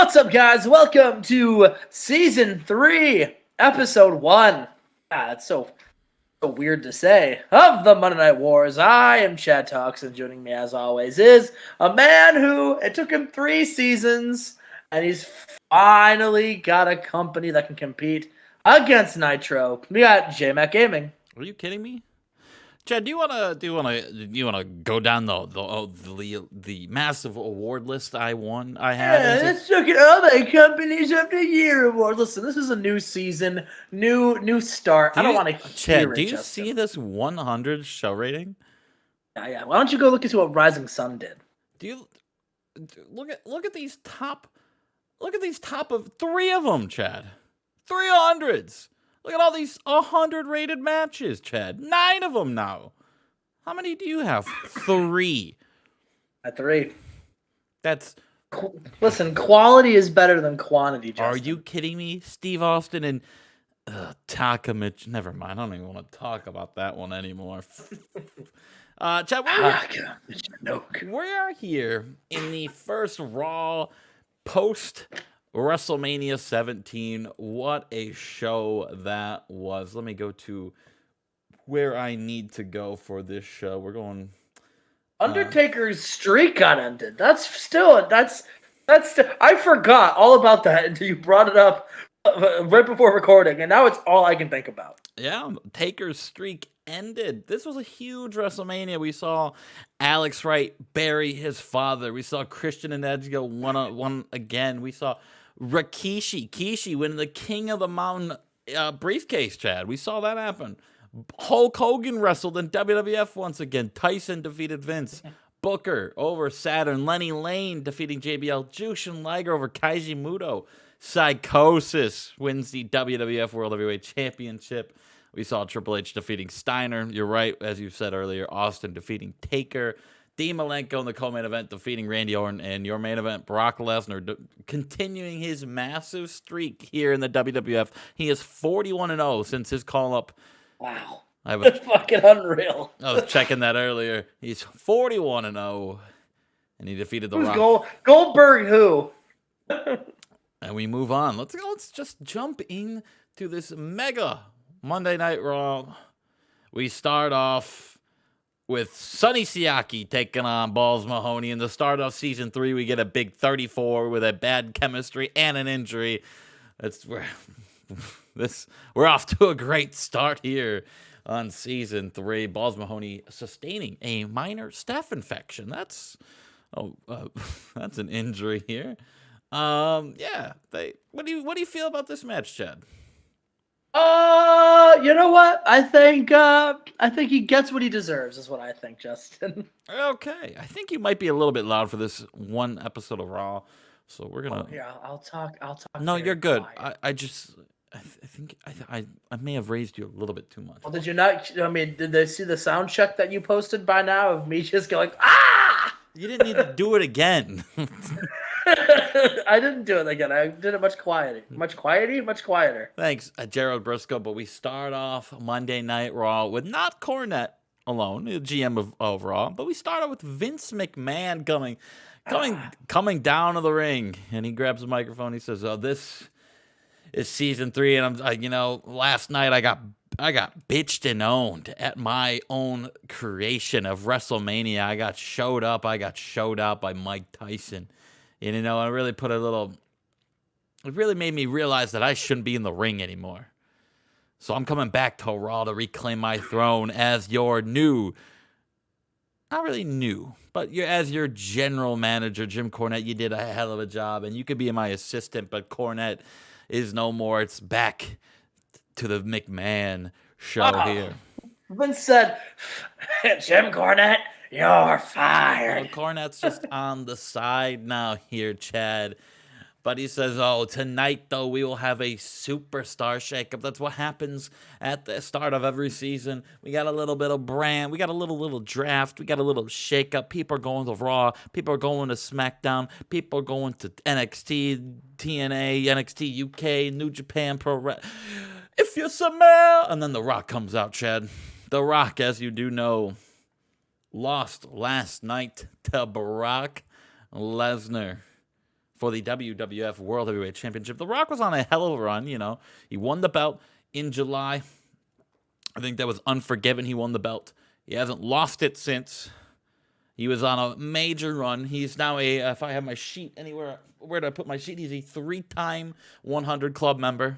What's up, guys? Welcome to Season 3, Episode 1. It's so weird to say. Of the Monday Night Wars, I am Chad Talks, and joining me, as always, is a man who, it took him 3 seasons, and he's finally got a company that can compete against Nitro. We got Jmack Gaming. Are you kidding me? Chad, do you wanna go down the massive award list I had? Let's look at all my companies of the year award. Listen, this is a new season, new start. I don't want to hear Chad, it. do you Justin. see this 100 show rating? Yeah. Why don't you go look into what Rising Sun did? Do you look at these top? Look at these top of 3 of them, Chad. 300s. Look at all these 100 rated matches, Chad. 9 of them now. How many do you have? 3. At 3. That's. Listen, quality is better than quantity, Justin. Are you kidding me? Steve Austin and Taka Mitch. Never mind. I don't even want to talk about that one anymore. Chad, we are here in the first Raw post WrestleMania 17. What a show that was. Let me go to where I need to go for this show. We're going. Undertaker's streak got ended. That's I forgot all about that until you brought it up right before recording, and now it's all I can think about. Yeah, Taker's streak ended. This was a huge WrestleMania. We saw Alex Wright bury his father. We saw Christian and Edge go one again. We saw Rikishi winning the King of the Mountain briefcase, Chad. We saw that happen. Hulk Hogan wrestled in WWF once again. Tyson defeated Vince. Booker over Saturn. Lenny Lane defeating JBL. Jushin Liger over Kaiji Muto. Psychosis wins the WWF World Heavyweight Championship. We saw Triple H defeating Steiner. You're right, as you said earlier. Austin defeating Taker. Dean Malenko in the co-main event defeating Randy Orton. And your main event, Brock Lesnar, continuing his massive streak here in the WWF. He is 41-0 since his call-up. Wow. That's fucking unreal. I was checking that earlier. He's 41-0. And he defeated The Rock. Goldberg who? And we move on. Let's just jump into this mega Monday Night Raw. We start off with Sonny Siaki taking on Balls Mahoney. In the start of Season 3, we get a big 34 with a bad chemistry and an injury. We're off to a great start here on Season 3. Balls Mahoney sustaining a minor staph infection. That's an injury here. Yeah. What do you feel about this match, Chad? You know what? I think he gets what he deserves, is what I think, Justin. Okay. I think you might be a little bit loud for this one episode of Raw. So we're gonna. Yeah, I'll talk. No, you're good. Quiet. I think I may have raised you a little bit too much. Well, did you not? I mean, did they see the sound check that you posted by now of me just going, ah? You didn't need to do it again. I didn't do it again. I did it much quieter. Thanks, Gerald Briscoe. But we start off Monday Night Raw with not Cornette alone, the GM of Raw, but we start out with Vince McMahon coming down to the ring, and he grabs the microphone. He says, "Oh, this is Season 3, and last night I got bitched and owned at my own creation of WrestleMania. I got showed out by Mike Tyson. And, it really made me realize that I shouldn't be in the ring anymore. So I'm coming back to Raw to reclaim my throne as your not really new, but as your general manager, Jim Cornette. You did a hell of a job, and you could be my assistant, but Cornette is no more. It's back to the McMahon show here." Vince said, "Jim Cornette, you're fired." Well, Cornette's just on the side now here, Chad. But he says, "Oh, tonight, though, we will have a superstar shakeup." That's what happens at the start of every season. We got a little bit of brand. We got a little draft. We got a little shakeup. People are going to Raw. People are going to SmackDown. People are going to NXT, TNA, NXT UK, New Japan Pro Wrestling. If you smell. And then The Rock comes out, Chad. The Rock, as you do know, lost last night to Brock Lesnar. for the WWF World Heavyweight Championship. The Rock was on a hell of a run, He won the belt in July. I think that was Unforgiven. He won the belt. He hasn't lost it since. He was on a major run. He's now if I have my sheet anywhere, where did I put my sheet? He's a 3-time 100 Club member.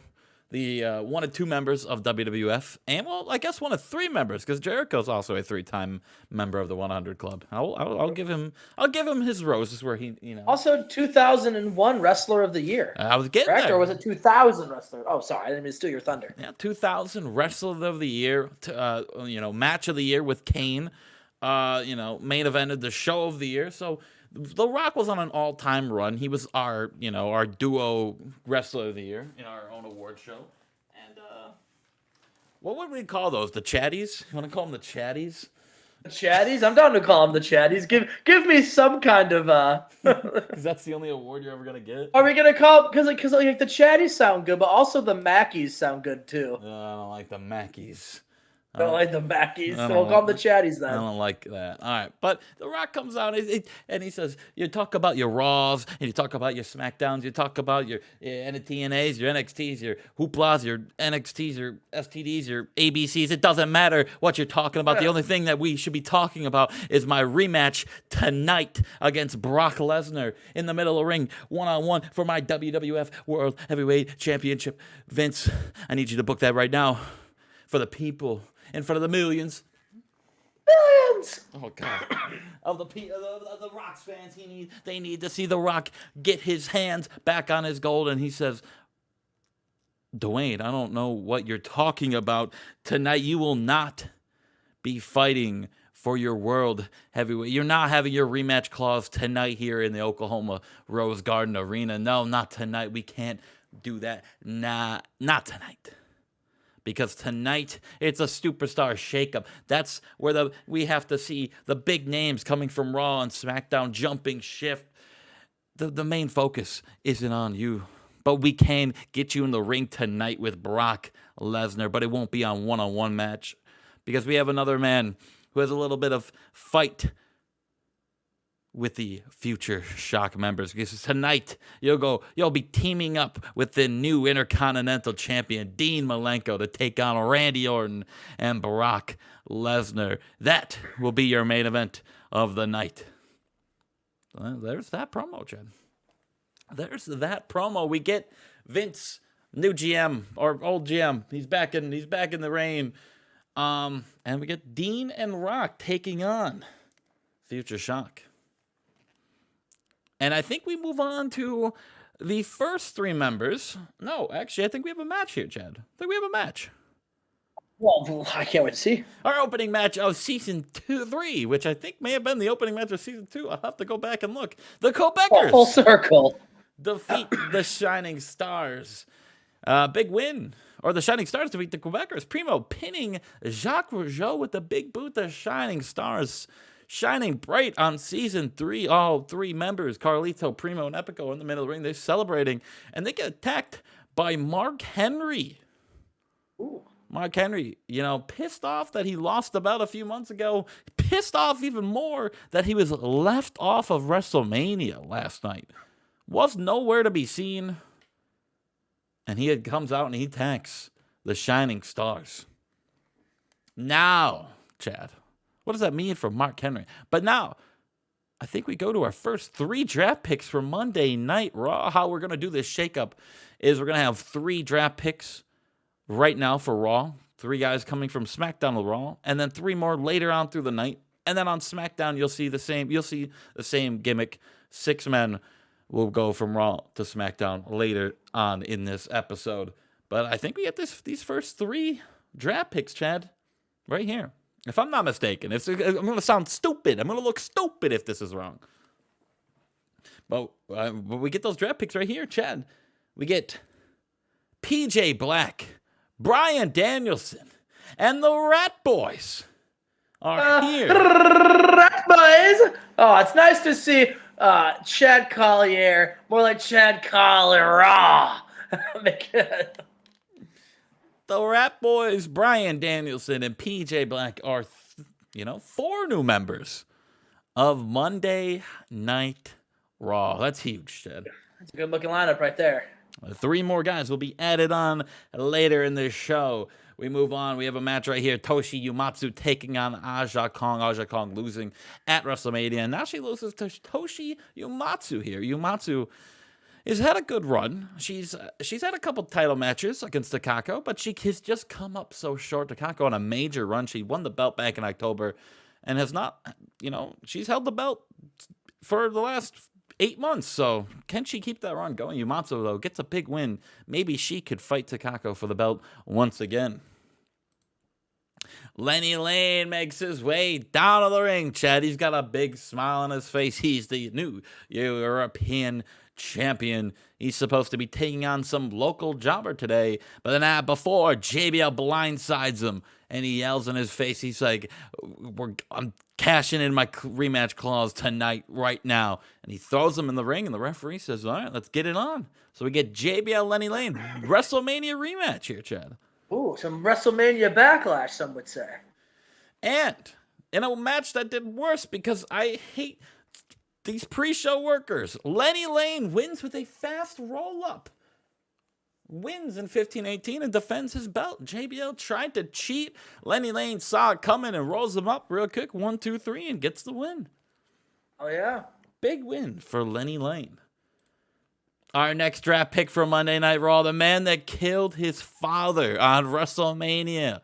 The one of 2 members of WWF, and I guess one of 3 members, because Jericho's also a 3-time member of the 100 Club. I'll give him his roses where he Also 2001 Wrestler of the Year. I was getting correct? there. Or was it 2000 Wrestler? Oh, sorry, I didn't mean to steal your thunder. Yeah, 2000 Wrestler of the Year. Match of the Year with Kane. Main evented the Show of the Year. So The Rock was on an all-time run. He was our duo Wrestler of the Year in our own award show. And what would we call those? The Chatties? You want to call them the Chatties? The Chatties? I'm down to call them the Chatties. Give me some kind of Because that's the only award you're ever gonna get. Are we gonna call because the Chatties sound good, but also the Mackies sound good too. I don't like the Mackies. I don't like the Mackies, so we'll call them the Chatties then. I don't like that. All right. But The Rock comes out and he says, you talk about your Raws, and you talk about your SmackDowns, you talk about your TNAs, your NXTs, your Hooplas, your NXTs, your STDs, your ABCs. It doesn't matter what you're talking about. The only thing that we should be talking about is my rematch tonight against Brock Lesnar in the middle of the ring, one-on-one for my WWF World Heavyweight Championship. Vince, I need you to book that right now for the people. In front of the millions. Oh God! of the Rock's fans, they need to see The Rock get his hands back on his gold, and he says, "Dwayne, I don't know what you're talking about. Tonight, you will not be fighting for your world heavyweight. You're not having your rematch clause tonight here in the Oklahoma Rose Garden Arena. No, not tonight. We can't do that. Nah, not tonight." Because tonight, it's a superstar shakeup. That's where we have to see the big names coming from Raw and SmackDown jumping shift. The main focus isn't on you. But we can get you in the ring tonight with Brock Lesnar. But it won't be on one-on-one match. Because we have another man who has a little bit of fight with the future Shock members, because tonight you'll be teaming up with the new Intercontinental Champion Dean Malenko to take on Randy Orton and Brock Lesnar. That will be your main event of the night. Well, there's that promo, Chad. There's that promo. We get Vince, new GM or old GM. He's back in the ring, and we get Dean and Rock taking on future Shock. And I think we move on to the first 3 members. No, actually, I think we have a match here, Chad. I think we have a match. Well, I can't wait to see. Our opening match of Season 3, which I think may have been the opening match of Season 2. I'll have to go back and look. The Quebecers. Full circle. Defeat the Shining Stars. Big win. Or the Shining Stars defeat the Quebecers. Primo pinning Jacques Rougeau with the big boot. The Shining Stars shining bright on Season 3. All 3 members, Carlito, Primo, and Epico, in the middle of the ring. They're celebrating. And they get attacked by Mark Henry. Ooh. Mark Henry, pissed off that he lost the belt a few months ago. Pissed off even more that he was left off of WrestleMania last night. Was nowhere to be seen. And he comes out and he attacks the Shining Stars. Now, Chad, what does that mean for Mark Henry? But now, I think we go to our first 3 draft picks for Monday Night Raw. How we're going to do this shakeup is we're going to have 3 draft picks right now for Raw. 3 guys coming from SmackDown to Raw, and then 3 more later on through the night. And then on SmackDown, you'll see the same gimmick. 6 men will go from Raw to SmackDown later on in this episode. But I think we get these first 3 draft picks, Chad, right here. If I'm not mistaken, I'm going to sound stupid. I'm going to look stupid if this is wrong. But we get those draft picks right here, Chad. We get PJ Black, Bryan Danielson, and the Rat Boys are here. Rat Boys! Oh, it's nice to see Chad Collier, more like Chad Collier. The Rat Boys, Bryan Danielson, and PJ Black are, 4 new members of Monday Night Raw. That's huge, Chad. It's a good looking lineup right there. 3 more guys will be added on later in this show. We move on. We have a match right here. Toshi Uematsu taking on Aja Kong. Aja Kong losing at WrestleMania. And now she loses to Toshi Uematsu here. Uematsu has had a good run. She's had a couple title matches against Takako, but she has just come up so short. Takako on a major run. She won the belt back in October and has not, she's held the belt for the last 8 months. So can she keep that run going? Uematsu, though, gets a big win. Maybe she could fight Takako for the belt once again. Lenny Lane makes his way down to the ring, Chad. He's got a big smile on his face. He's the new European champion. He's supposed to be taking on some local jobber today, but the night before, JBL blindsides him, and he yells in his face. He's like, I'm cashing in my rematch clause tonight, right now. And he throws him in the ring, and the referee says, all right, let's get it on. So we get JBL Lenny Lane WrestleMania rematch here, Chad. Ooh, some WrestleMania backlash, some would say. And in a match that did worse, because I hate these pre-show workers, Lenny Lane wins with a fast roll-up. Wins in 15-18 and defends his belt. JBL tried to cheat. Lenny Lane saw it coming and rolls him up real quick. 1, 2, 3 and gets the win. Oh, yeah. Big win for Lenny Lane. Our next draft pick for Monday Night Raw, the man that killed his father on WrestleMania,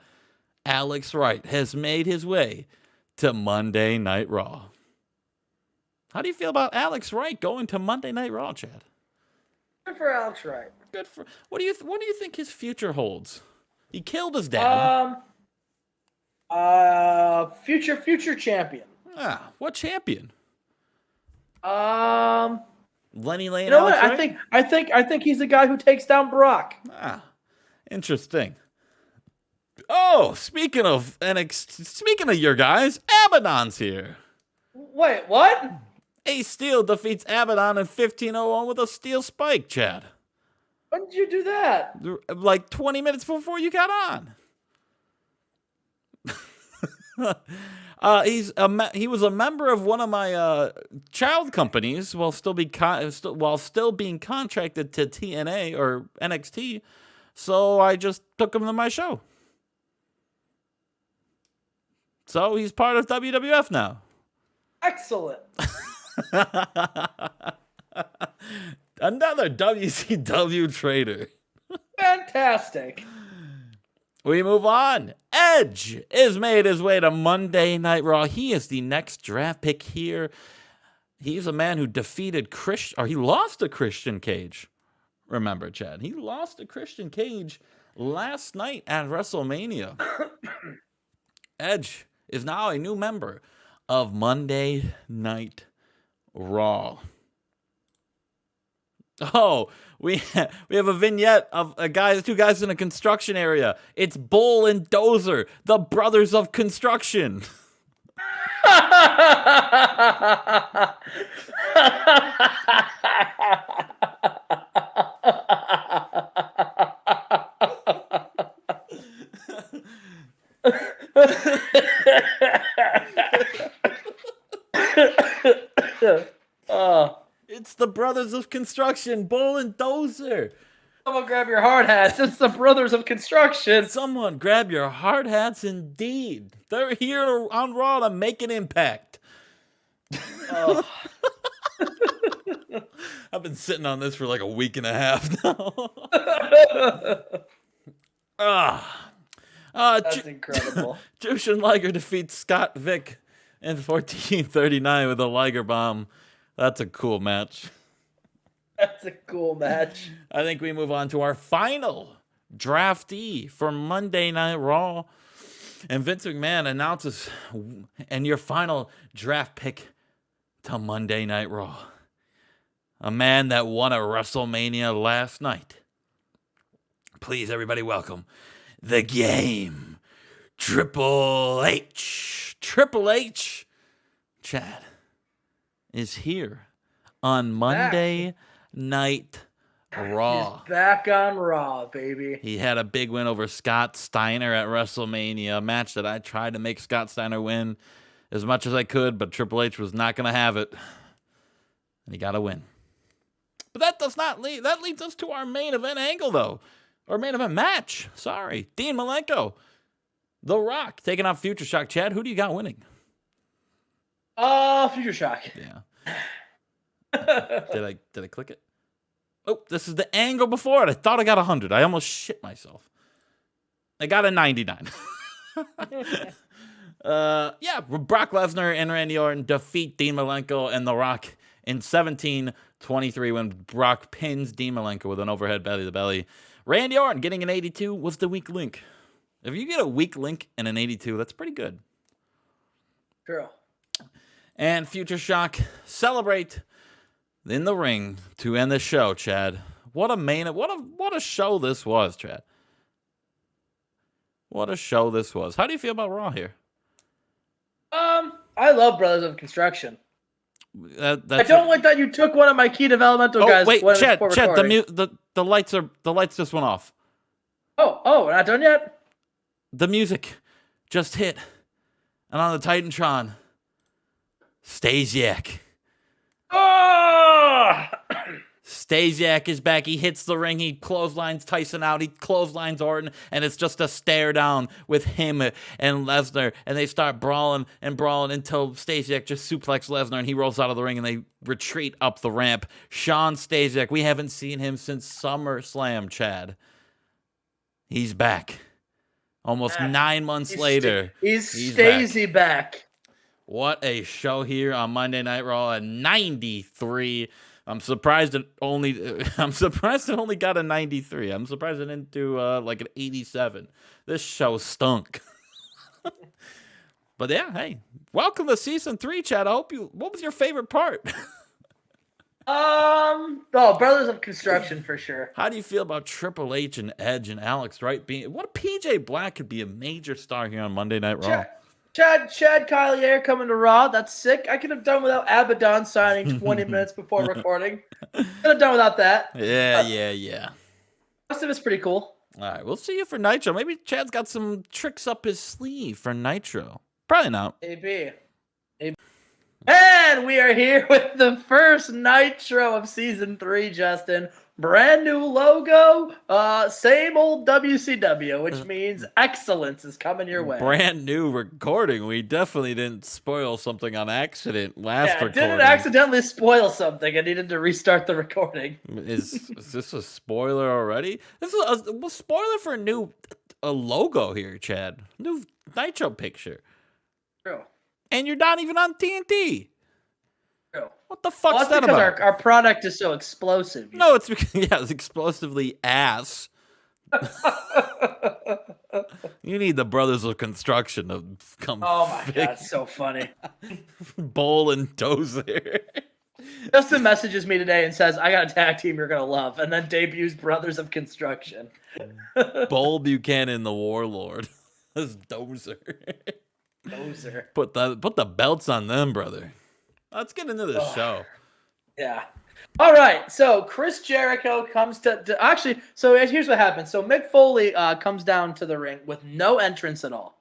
Alex Wright, has made his way to Monday Night Raw. How do you feel about Alex Wright going to Monday Night Raw, Chad? Good for Alex Wright. Good for. What do you think his future holds? He killed his dad. Future champion. What champion? Lenny Lane. You know Alex what? Wright? I think he's the guy who takes down Brock. Interesting. Oh, speaking of your guys, Abaddon's here. Wait, what? Ace Steel defeats Abaddon in 15:01 with a steel spike, Chad. When did you do that? Like 20 minutes before you got on. He was a member of one of my child companies while still being contracted to TNA or NXT. So I just took him to my show. So he's part of WWF now. Excellent. Another WCW trader. Fantastic. We move on. Edge is made his way to Monday Night Raw. He is the next draft pick here. He's a man who defeated he lost to Christian Cage. Remember, Chad, he lost to Christian Cage last night at WrestleMania. Edge is now a new member of Monday Night Raw. Oh, we have a vignette of two guys in a construction area. It's Bull and Dozer, the brothers of construction. It's the brothers of construction, Bull and Dozer. Someone grab your hard hats. It's the brothers of construction. Someone grab your hard hats indeed. They're here on Raw to make an impact. Oh. I've been sitting on this for like a week and a half now. That's incredible. Jushin Liger defeats Scott Vick in 14:39 with a Liger bomb. That's a cool match. That's a cool match. I think we move on to our final draftee for Monday Night Raw. And Vince McMahon announces, and your final draft pick to Monday Night Raw. A man that won a WrestleMania last night. Please, everybody, welcome the Game, Triple H. Triple H, Chad, is here on Monday Night Raw. He's back on Raw, baby. He had a big win over Scott Steiner at WrestleMania, a match that I tried to make Scott Steiner win as much as I could, but Triple H was not going to have it. And he got a win. But that does not lead. That leads us to our main event angle, though. Our main event match. Sorry. Dean Malenko. The Rock taking on Future Shock. Chad, who do you got winning? Future Shock. Yeah. Did I click it? Oh, this is the angle before it. I thought I got 100. I almost shit myself. I got a 99. Yeah, Brock Lesnar and Randy Orton defeat Dean Malenko and The Rock in 17-23 when Brock pins Dean Malenko with an overhead belly-to-belly. Randy Orton getting an 82 was the weak link. If you get a weak link and an 82, that's pretty good. True. And Future Shock celebrate in the ring to end the show, Chad. What a show this was, Chad. What a show this was. How do you feel about Raw here? I love Brothers of Construction. I That's don't like that you took one of my key developmental guys. Wait, Chad, recording. the lights just went off. Oh, we're not done yet? The music just hit. And on the Titantron, Stasiak. Oh! Stasiak is back. He hits the ring. He clotheslines Tyson out. He clotheslines Orton. And it's just a stare down with him and Lesnar. And they start brawling until Stasiak just suplexes Lesnar. And he rolls out of the ring and they retreat up the ramp. Sean Stasiak, we haven't seen him since SummerSlam, Chad. He's back. Almost 9 months later. He's Stasi back. What a show here on Monday Night Raw at 93. I'm surprised it only got a 93. I'm surprised it didn't do like an 87. This show stunk. But yeah, hey, welcome to season 3, Chad. What was your favorite part? Brothers of Construction for sure. How do you feel about Triple H and Edge and Alex Wright being? What PJ Black could be a major star here on Monday Night Raw. Chad Collier coming to Raw. That's sick. I could have done without Abaddon signing 20 minutes before recording. Could have done without that. Yeah. Most of it's pretty cool. All right, we'll see you for Nitro. Maybe Chad's got some tricks up his sleeve for Nitro. Probably not. Maybe. And we are here with the first Nitro of season 3, Justin. Brand new logo, same old WCW, which means excellence is coming your way. Brand new recording. We definitely didn't spoil something on accident last recording. Didn't accidentally spoil something. I needed to restart the recording. Is this a spoiler already? This is a spoiler for a logo here, Chad. New Nitro picture. True. And you're not even on TNT. True. What the fuck's that about? Because our product is so explosive. No, it's because, it's explosively ass. You need the Brothers of Construction to come. Oh my god, it's so funny. Bowl and Dozer. Justin messages me today and says, I got a tag team you're going to love, and then debuts Brothers of Construction. Bull Buchanan, the Warlord. That's Dozer. Dozer. Put the belts on them, brother. Let's get into the show. Yeah. All right. So Chris Jericho comes so here's what happens. So Mick Foley comes down to the ring with no entrance at all.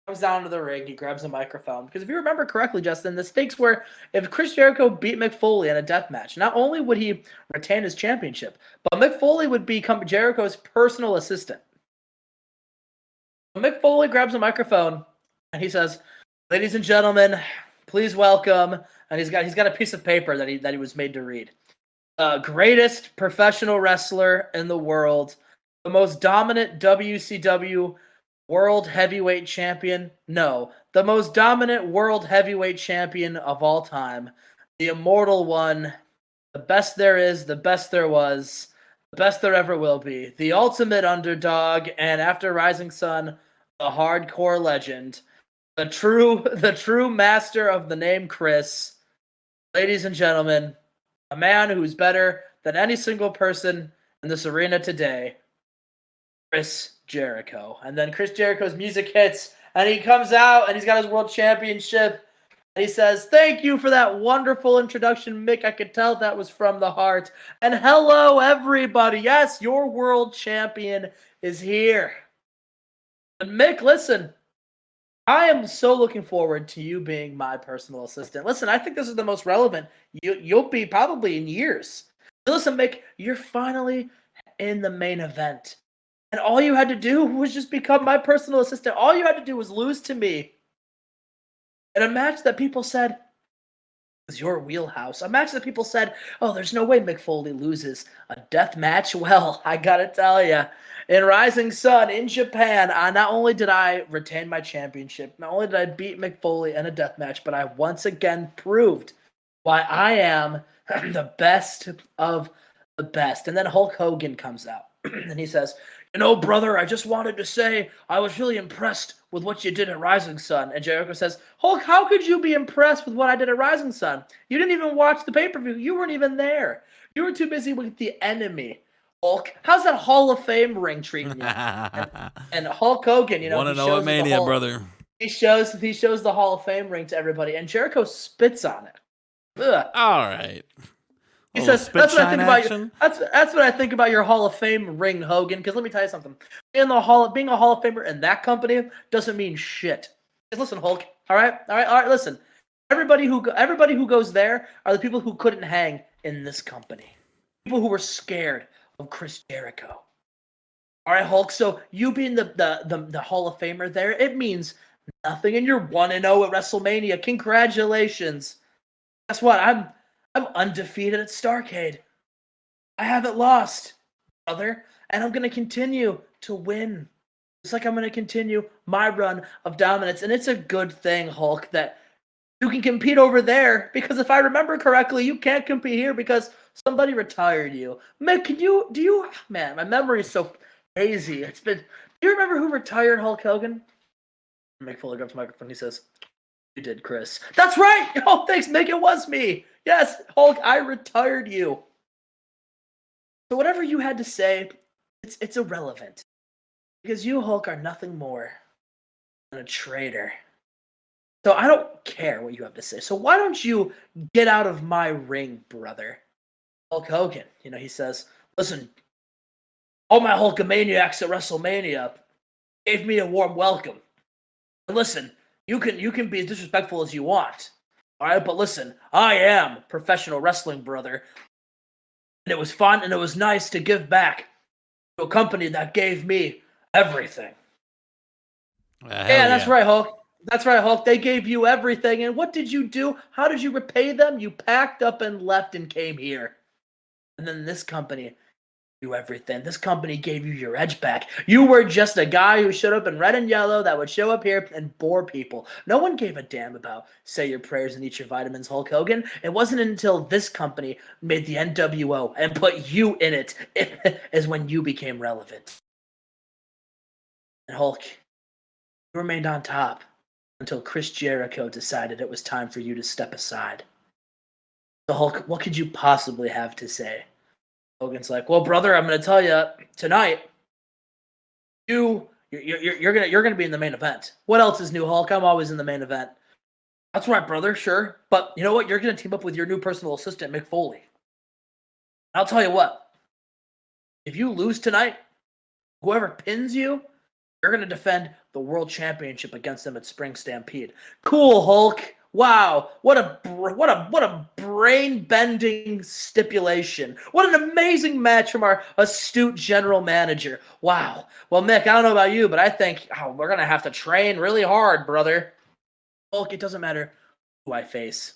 Comes down to the ring. He grabs a microphone. Because if you remember correctly, Justin, the stakes were if Chris Jericho beat Mick Foley in a death match, not only would he retain his championship, but Mick Foley would become Jericho's personal assistant. Mick Foley grabs a microphone and he says, "Ladies and gentlemen, please welcome," and he's got a piece of paper that he was made to read. Greatest professional wrestler in the world, the most dominant WCW World Heavyweight Champion. No, the most dominant World Heavyweight Champion of all time, the immortal one, the best there is, the best there was, the best there ever will be, the ultimate underdog, and after Rising Sun, the hardcore legend. The true master of the name Chris. Ladies and gentlemen, a man who's better than any single person in this arena today, Chris Jericho. And then Chris Jericho's music hits, and he comes out, and he's got his world championship, and he says, "Thank you for that wonderful introduction, Mick. I could tell that was from the heart. And hello, everybody. Yes, your world champion is here." And Mick, listen. I am so looking forward to you being my personal assistant. Listen, I think this is the most relevant you'll be probably in years. Listen, Mick, you're finally in the main event. And all you had to do was just become my personal assistant. All you had to do was lose to me in a match that people said was your wheelhouse. A match that people said, oh, there's no way Mick Foley loses a death match. Well, I gotta tell you, in Rising Sun in Japan, not only did I retain my championship, not only did I beat Mick Foley in a death match, but I once again proved why I am the best of the best. And then Hulk Hogan comes out and he says, brother, I just wanted to say I was really impressed with what you did at Rising Sun. And Jericho says, Hulk, how could you be impressed with what I did at Rising Sun? You didn't even watch the pay-per-view. You weren't even there. You were too busy with the enemy. Hulk, how's that Hall of Fame ring treating you? and Hulk Hogan, want to know Mania, brother. He shows the Hall of Fame ring to everybody, and Jericho spits on it. Ugh. All right. He says, that's what I think about that's what I think about your Hall of Fame ring, Hogan. Because let me tell you something. Being a Hall of Famer in that company doesn't mean shit. Because listen, Hulk. All right. Listen. Everybody who goes there are the people who couldn't hang in this company. People who were scared of Chris Jericho. All right, Hulk. So you being the Hall of Famer there, it means nothing. And you're 1-0 at WrestleMania. Congratulations. Guess what? I'm undefeated at Starrcade. I haven't lost, brother, and I'm going to continue to win. Just like I'm going to continue my run of dominance. And it's a good thing, Hulk, that you can compete over there, because if I remember correctly, you can't compete here because somebody retired you. Man, man, my memory is so hazy. Do you remember who retired Hulk Hogan? Mick Foley grabs the microphone. He says, you did, Chris. That's right. Oh, thanks, Mick. It was me. Yes, Hulk, I retired you. So whatever you had to say, it's irrelevant. Because you, Hulk, are nothing more than a traitor. So I don't care what you have to say. So why don't you get out of my ring, brother? Hulk Hogan, he says, listen, all my Hulkamaniacs at WrestleMania gave me a warm welcome. And listen, you can be as disrespectful as you want. All right, but listen, I am professional wrestling, brother. And it was fun and it was nice to give back to a company that gave me everything. Yeah, that's right, Hulk. That's right, Hulk. They gave you everything. And what did you do? How did you repay them? You packed up and left and came here. And then this company you everything. This company gave you your edge back. You were just a guy who showed up in red and yellow that would show up here and bore people. No one gave a damn about say your prayers and eat your vitamins, Hulk Hogan. It wasn't until this company made the NWO and put you in it is when you became relevant. And Hulk, you remained on top until Chris Jericho decided it was time for you to step aside. So Hulk, what could you possibly have to say? Hogan's like, well, brother, I'm going to tell you tonight. You're gonna be in the main event. What else is new, Hulk? I'm always in the main event. That's right, brother. Sure, but you know what? You're gonna team up with your new personal assistant, Mick Foley. I'll tell you what. If you lose tonight, whoever pins you, you're gonna defend the world championship against them at Spring Stampede. Cool, Hulk. Wow, what a brain-bending stipulation. What an amazing match from our astute general manager. Wow. Well, Mick, I don't know about you, but I think we're going to have to train really hard, brother. Hulk, it doesn't matter who I face.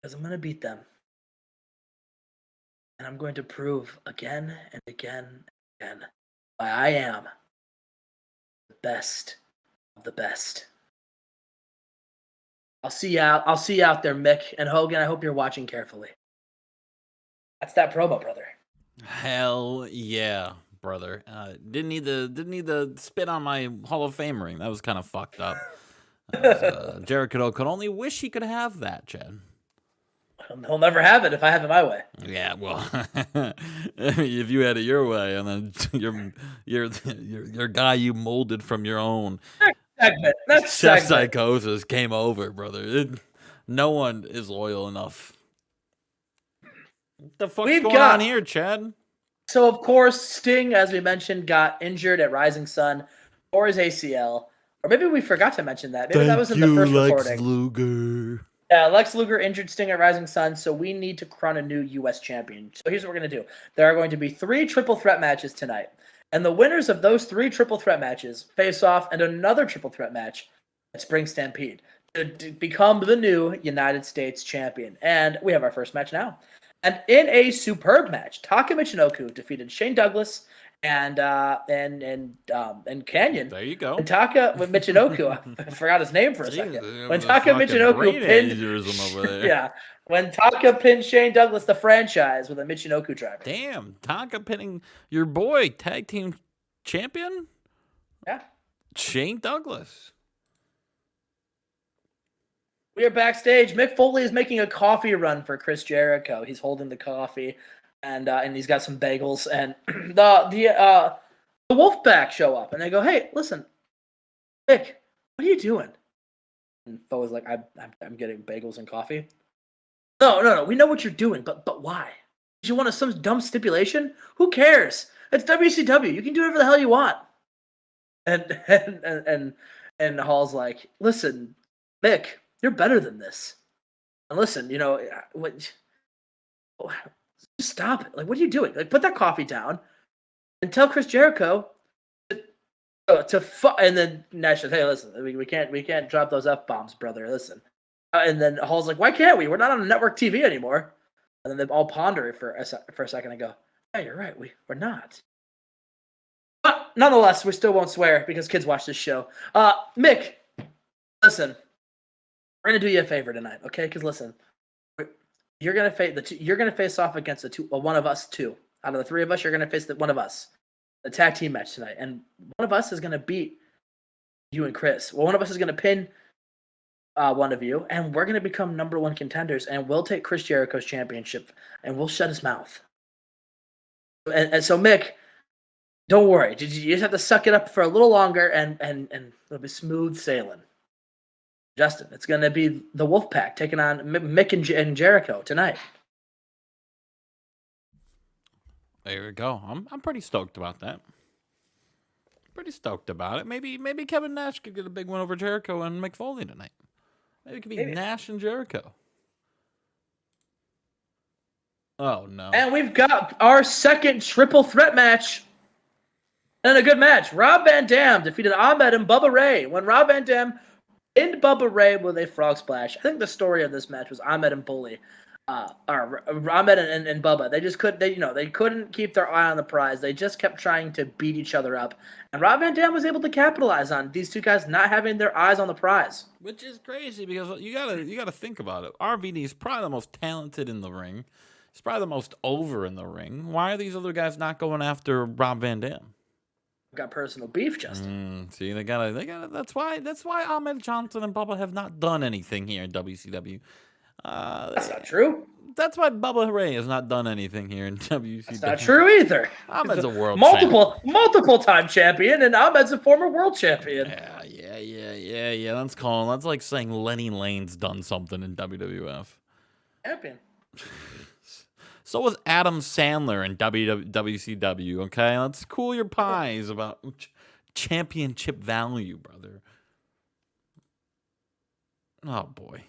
Because I'm going to beat them. And I'm going to prove again and again and again why I am the best of the best. I'll see you out there, Mick and Hogan. I hope you're watching carefully. That's that promo, brother. Hell yeah, brother. Didn't need the spit on my Hall of Fame ring. That was kind of fucked up. Jericho could only wish he could have that, Chad. He'll never have it if I have it my way. Yeah, well, if you had it your way, and then your guy you molded from your own Chef Psychosis came over, brother. No one is loyal enough. What the fuck's going on here, Chad? So, of course, Sting, as we mentioned, got injured at Rising Sun or his ACL. Or maybe we forgot to mention that. Maybe that was in the first recording. Luger. Yeah, Lex Luger injured Sting at Rising Sun, so we need to crown a new U.S. champion. So here's what we're going to do. There are going to be 3 triple threat matches tonight. And the winners of those 3 triple threat matches face off in another triple threat match at Spring Stampede to become the new United States champion. And we have our first match now. And in a superb match, Taka Michinoku defeated Shane Douglas and Canyon. There you go. And Taka with Michinoku, I forgot his name for a second. When Taka Michinoku pinned, when Taka pinned Shane Douglas, the franchise, with a Michinoku driver. Damn, Taka pinning your boy, tag team champion. Yeah, Shane Douglas. We are backstage. Mick Foley is making a coffee run for Chris Jericho. He's holding the coffee, and he's got some bagels. And the Wolfpack show up, and they go, "Hey, listen, Mick, what are you doing?" And Foley's like, "I'm getting bagels and coffee." No. We know what you're doing, but why? Did you want some dumb stipulation? Who cares? It's WCW. You can do whatever the hell you want. And Hall's like, "Listen, Mick, you're better than this. And listen, what? Just stop it. Like, what are you doing? Like, put that coffee down and tell Chris Jericho and then Nash says, "Hey, listen, we can't drop those F-bombs, brother. Listen." And then Hall's like, "Why can't we? We're not on network TV anymore." And then they all ponder it for a second and go, "Yeah, you're right. We're not." But nonetheless, we still won't swear because kids watch this show. Mick, listen. We're gonna do you a favor tonight, okay? Because listen, you're gonna face off against one of us two. Out of the 3 of us, you're gonna face one of us. The tag team match tonight, and one of us is gonna beat you and Chris. Well, one of us is gonna pin one of you, and we're gonna become #1 contenders, and we'll take Chris Jericho's championship, and we'll shut his mouth. And so, Mick, don't worry. You just have to suck it up for a little longer, and it'll be smooth sailing. Justin, it's going to be the Wolfpack taking on Mick and Jericho tonight. There we go. I'm pretty stoked about that. Pretty stoked about it. Maybe Kevin Nash could get a big win over Jericho and Mick Foley tonight. Maybe it could be Nash and Jericho. Oh, no. And we've got our second triple threat match. And a good match. Rob Van Dam defeated Ahmed and Bubba Ray. When Rob Van Dam pinned Bubba Ray with a frog splash. I think the story of this match was Ahmed and Bully. Or Ahmed and Bubba. They just couldn't keep their eye on the prize. They just kept trying to beat each other up. And Rob Van Dam was able to capitalize on these 2 guys not having their eyes on the prize. Which is crazy because you gotta think about it. RVD is probably the most talented in the ring. He's probably the most over in the ring. Why are these other guys not going after Rob Van Dam? Got personal beef, Justin. See, they gotta. That's why Ahmed Johnson and Bubba have not done anything here in WCW. That's not true. That's why Bubba Ray has not done anything here in WCW. That's not true either. Ahmed's a world multiple time champion, and Ahmed's a former world champion. Yeah. That's like saying Lenny Lane's done something in WWF. Champion. So was Adam Sandler in WCW, okay? Let's cool your pies about championship value, brother. Oh, boy.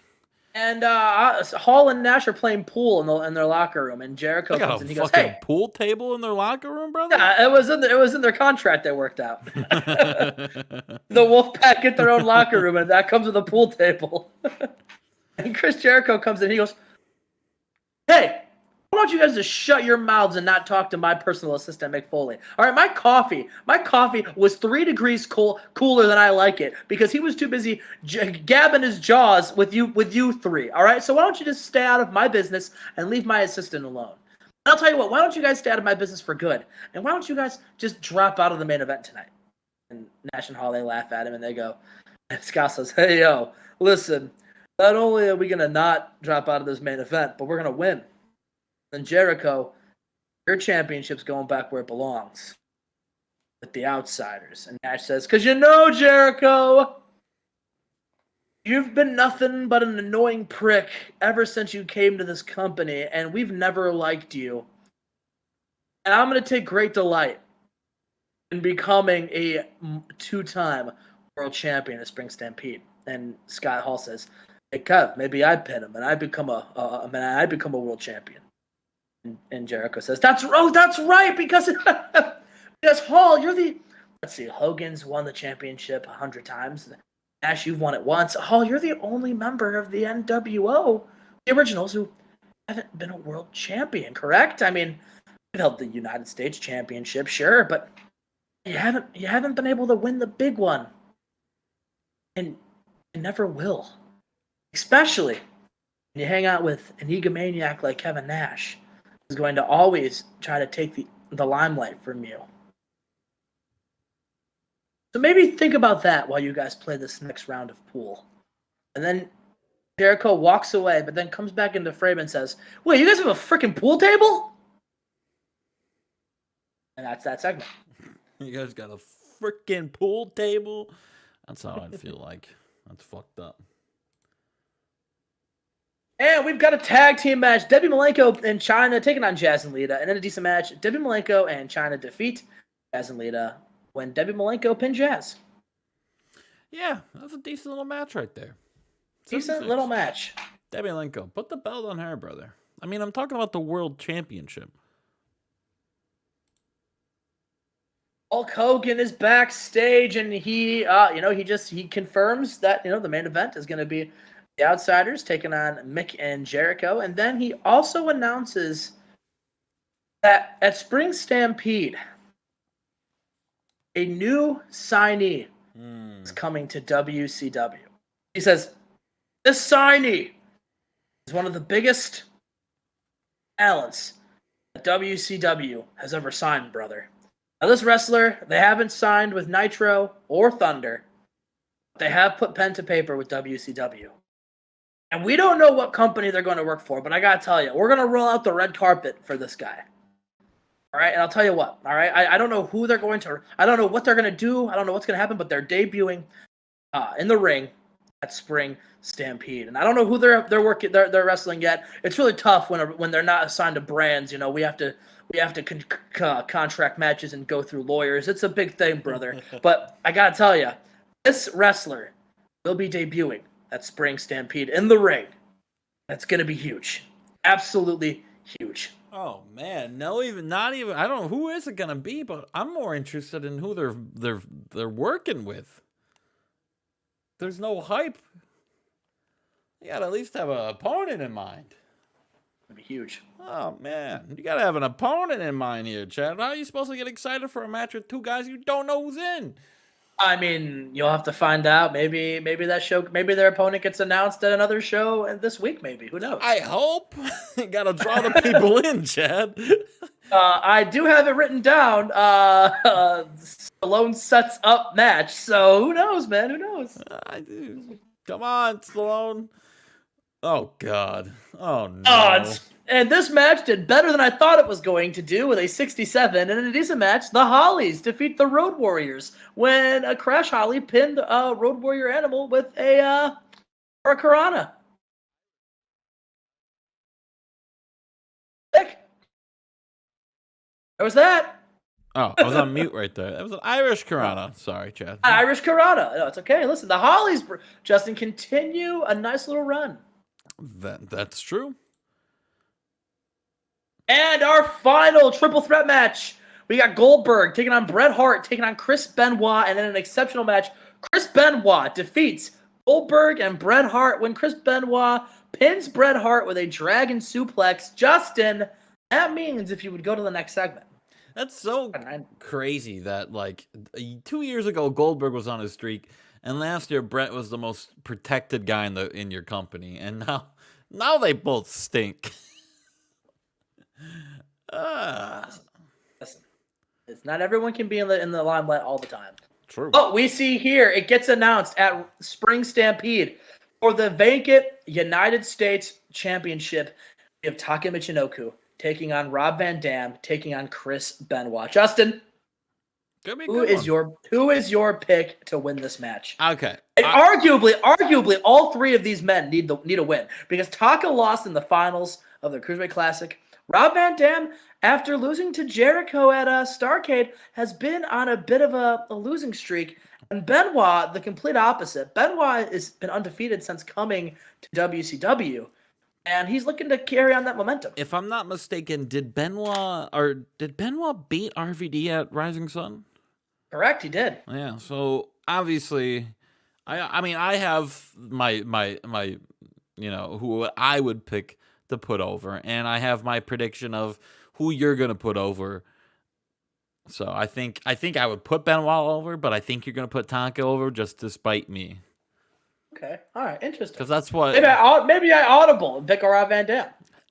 And Hall and Nash are playing pool in their locker room, and Jericho comes and he goes, "Hey, pool table in their locker room, brother?" Yeah, it was in their contract they worked out. The Wolfpack get their own locker room, and that comes with a pool table. And Chris Jericho comes in and he goes, "Hey, why don't you guys just shut your mouths and not talk to my personal assistant, Mick Foley? All right, my coffee was 3 degrees cooler than I like it because he was too busy gabbing his jaws with you 3. All right, so why don't you just stay out of my business and leave my assistant alone? And I'll tell you what, why don't you guys stay out of my business for good? And why don't you guys just drop out of the main event tonight?" And Nash and Hall, they laugh at him and they go, and Scott says, "Hey, yo, listen, not only are we going to not drop out of this main event, but we're going to win. And Jericho, your championship's going back where it belongs, with the outsiders." And Nash says, "'Cause Jericho, you've been nothing but an annoying prick ever since you came to this company, and we've never liked you. And I'm going to take great delight in becoming a 2-time world champion at Spring Stampede." And Scott Hall says, Hey, Kev, maybe I pin him and I become a world champion. And Jericho says, that's right, because because Hall, let's see, Hogan's won the championship 100 times. Nash, you've won it once. Hall, you're the only member of the NWO, the originals, who haven't been a world champion, correct? I mean, you've held the United States Championship, sure, but you haven't been able to win the big one. And you never will. Especially when you hang out with an egomaniac like Kevin Nash, who's going to always try to take the limelight from you. So maybe think about that while you guys play this next round of pool. And then Jericho walks away, but then comes back into frame and says, wait, you guys have a freaking pool table? And that's that segment. You guys got a freaking pool table? That's how I'd feel like. That's fucked up. And we've got a tag team match. Debbie Malenko and Chyna taking on Jazz and Lita. And in a decent match, Debbie Malenko and Chyna defeat Jazz and Lita when Debbie Malenko pinned Jazz. Yeah, that's a decent little match right there. Decent little match. Debbie Malenko, put the belt on her, brother. I mean, I'm talking about the World Championship. Hulk Hogan is backstage, and he confirms that the main event is going to be the Outsiders taking on Mick and Jericho, and then he also announces that at Spring Stampede, a new signee is coming to WCW. He says, this signee is one of the biggest talents that WCW has ever signed, brother. Now, this wrestler, they haven't signed with Nitro or Thunder. They have put pen to paper with WCW. And we don't know what company they're going to work for, but I got to tell you, we're going to roll out the red carpet for this guy. All right, and I'll tell you what, all right? I don't know who they're going to, I don't know what they're going to do. I don't know what's going to happen, but they're debuting in the ring at Spring Stampede. And I don't know who they're wrestling yet. It's really tough when they're not assigned to brands. We have to contract matches and go through lawyers. It's a big thing, brother. But I got to tell you, this wrestler will be debuting at Spring Stampede in the ring. That's going to be huge. Absolutely huge. Oh man, not even. I don't know who is it gonna be, but I'm more interested in who they're working with. There's no hype. You gotta at least have an opponent in mind. It'd be huge. Oh man, you gotta have an opponent in mind here, Chad. How are you supposed to get excited for a match with two guys you don't know who's in? I mean, you'll have to find out. Maybe their opponent gets announced at another show this week. Maybe, who knows? I hope. You gotta draw the people in, Chad. I do have it written down. Stallone sets up match. So who knows, man? Who knows? I do. Come on, Stallone. Oh God. Oh no. And this match did better than I thought it was going to do with a 67. And in a decent match, the Hollies defeat the Road Warriors when a Crash Holly pinned a Road Warrior Animal with a Hurricanrana. There was that. Oh, I was on mute right there. That was an Irish Karana. Sorry, Chad. Irish Karana. No, it's okay. Listen, the Hollies, Justin, continue a nice little run. That's true. And our final triple threat match. We got Goldberg taking on Bret Hart, taking on Chris Benoit, and in an exceptional match, Chris Benoit defeats Goldberg and Bret Hart when Chris Benoit pins Bret Hart with a dragon suplex. Justin, that means if you would go to the next segment. That's so crazy that 2 years ago Goldberg was on his streak, and last year Bret was the most protected guy in your company, and now they both stink. Listen, it's not everyone can be in the limelight all the time. True. But we see here it gets announced at Spring Stampede for the vacant United States Championship. We have Taka Michinoku taking on Rob Van Dam, taking on Chris Benoit. Justin, who is your pick to win this match? Okay. And arguably, all three of these men need a win because Taka lost in the finals of the Cruiserweight Classic. Rob Van Dam, after losing to Jericho at Starrcade, has been on a bit of a losing streak. And Benoit, the complete opposite. Benoit has been undefeated since coming to WCW, and he's looking to carry on that momentum. If I'm not mistaken, did Benoit beat RVD at Rising Sun? Correct, he did. Yeah. So obviously, I mean, I have my who I would pick to put over, and I have my prediction of who you're gonna put over. So I think I would put Benoit over, but I think you're gonna put Tonka over just to spite me. Okay, all right, interesting. Because that's what maybe I audible and pick Rob Van Dam.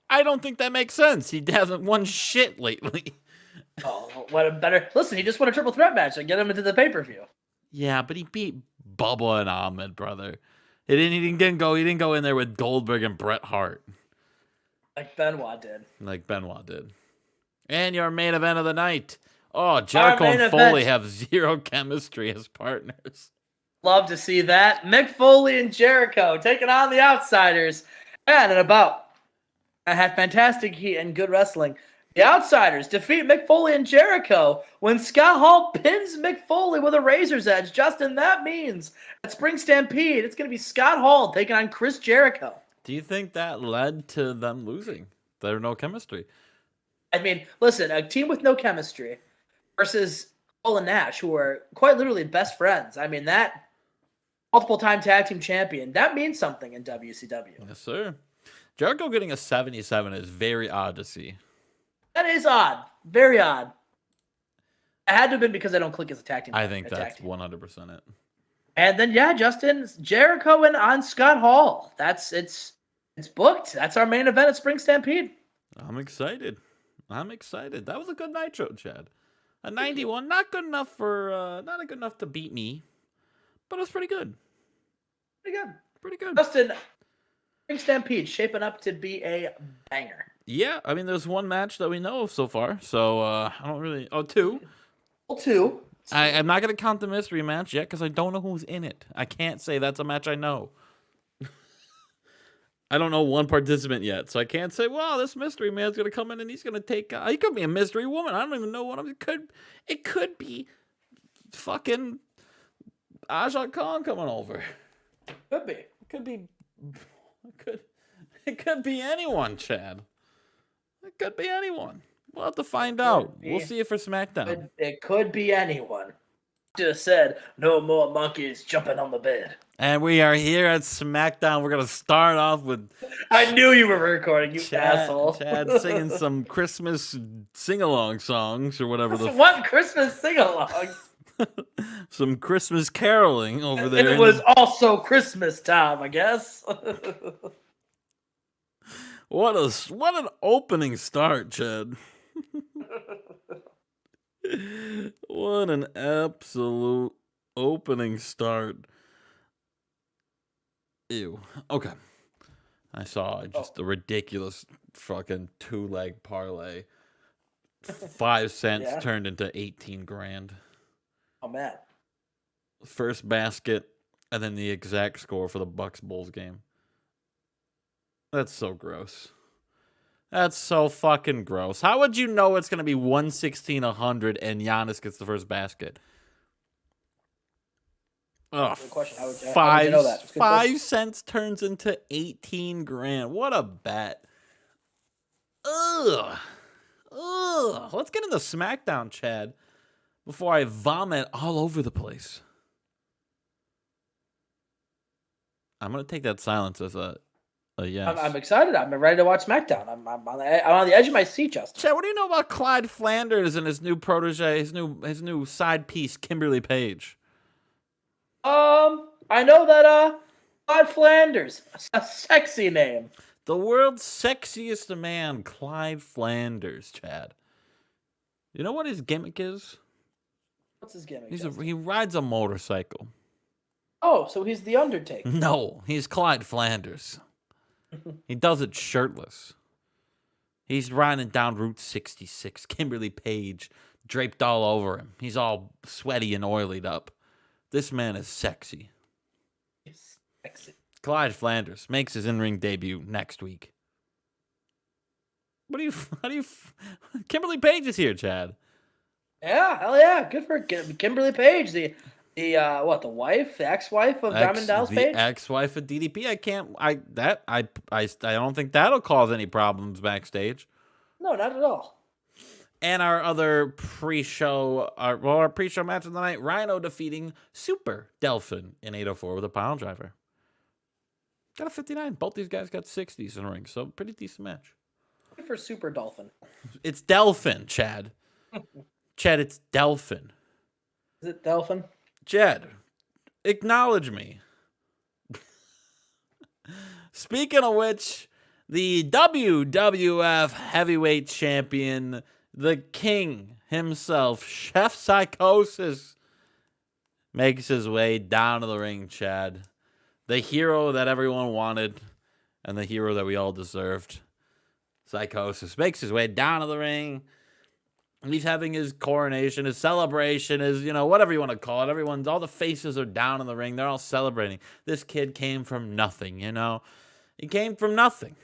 I don't think that makes sense. He hasn't won shit lately. Oh, what a better listen! He just won a triple threat match and get him into the pay-per-view. Yeah, but he beat Bubba and Ahmed, brother. He didn't go in there with Goldberg and Bret Hart. Like Benoit did. And your main event of the night. Oh, Jericho and Foley have zero chemistry as partners. Love to see that. Mick Foley and Jericho taking on the Outsiders. And in about, I had fantastic heat and good wrestling. The Outsiders defeat Mick Foley and Jericho when Scott Hall pins Mick Foley with a razor's edge. Justin, that means at Spring Stampede, it's going to be Scott Hall taking on Chris Jericho. Do you think that led to them losing? There no chemistry. I mean, listen, a team with no chemistry versus Hall and Nash, who are quite literally best friends. I mean, that multiple-time tag team champion, that means something in WCW. Yes, sir. Jericho getting a 77 is very odd to see. That is odd. Very odd. It had to have been because I don't click as a tag team. I think that's 100% it. And then, yeah, Justin, Jericho and on Scott Hall. It's booked. That's our main event at Spring Stampede. I'm excited. That was a good Nitro, Chad. A 91, not good enough to beat me, but it was pretty good. Pretty good. Justin, Spring Stampede shaping up to be a banger. Yeah, I mean, there's one match that we know of so far, so I don't really. Oh, two. Well, two. I'm not going to count the mystery match yet because I don't know who's in it. I can't say that's a match I know. I don't know one participant yet, so I can't say, well, this mystery man's going to come in and he's going to take... he could be a mystery woman. I don't even know what it could be fucking Aja Khan coming over. Could be. It could be anyone, Chad. It could be anyone. We'll have to find out. We'll see it for SmackDown. It could be anyone. Just said, no more monkeys jumping on the bed. And we are here at SmackDown. We're going to start off with... I knew you were recording, you asshole. Chad singing some Christmas sing-along songs or whatever. What Christmas sing-alongs? Some Christmas caroling over there. And it was also Christmas time, I guess. What an opening start, Chad. What an absolute opening start. Ew. Okay. I saw just a ridiculous fucking 2-leg parlay. 5 cents turned into 18 grand. Oh, man. First basket, and then the exact score for the Bucks Bulls game. That's so gross. That's so fucking gross. How would you know it's going to be 116-100 and Giannis gets the first basket? Oh, good question. How would you know that? 5 cents turns into 18 grand. What a bet. Ugh. Let's get into SmackDown, Chad, before I vomit all over the place. I'm going to take that silence as a yes. I'm excited. I'm ready to watch SmackDown. I'm on the edge of my seat, Justin. Chad, what do you know about Clyde Flanders and his new protege, his new side piece, Kimberly Page? I know that Clyde Flanders, a sexy name. The world's sexiest man, Clyde Flanders, Chad. You know what his gimmick is? What's his gimmick? He rides a motorcycle. Oh, so he's the Undertaker. No, he's Clyde Flanders. He does it shirtless. He's riding down Route 66. Kimberly Page draped all over him. He's all sweaty and oilied up. This man is sexy. He's sexy. Clyde Flanders makes his in-ring debut next week. Kimberly Page is here, Chad. Yeah, hell yeah. Good for Kimberly Page, the The wife, the ex-wife of Diamond Dallas The Page? ex-wife of DDP. I don't think that'll cause any problems backstage. No, not at all. And our other our pre-show match of the night, Rhino defeating Super Delphin in 804 with a pile driver. Got a 59. Both these guys got 60s in the ring, so pretty decent match. For Super Dolphin. It's Delphin, Chad. Chad, it's Delphin. Is it Delphin? Chad, acknowledge me. Speaking of which, the WWF Heavyweight Champion, the King himself, Chef Psychosis, makes his way down to the ring, Chad. The hero that everyone wanted and the hero that we all deserved. Psychosis makes his way down to the ring. He's having his coronation, his celebration, his, whatever you want to call it. All the faces are down in the ring. They're all celebrating. This kid came from nothing, He came from nothing.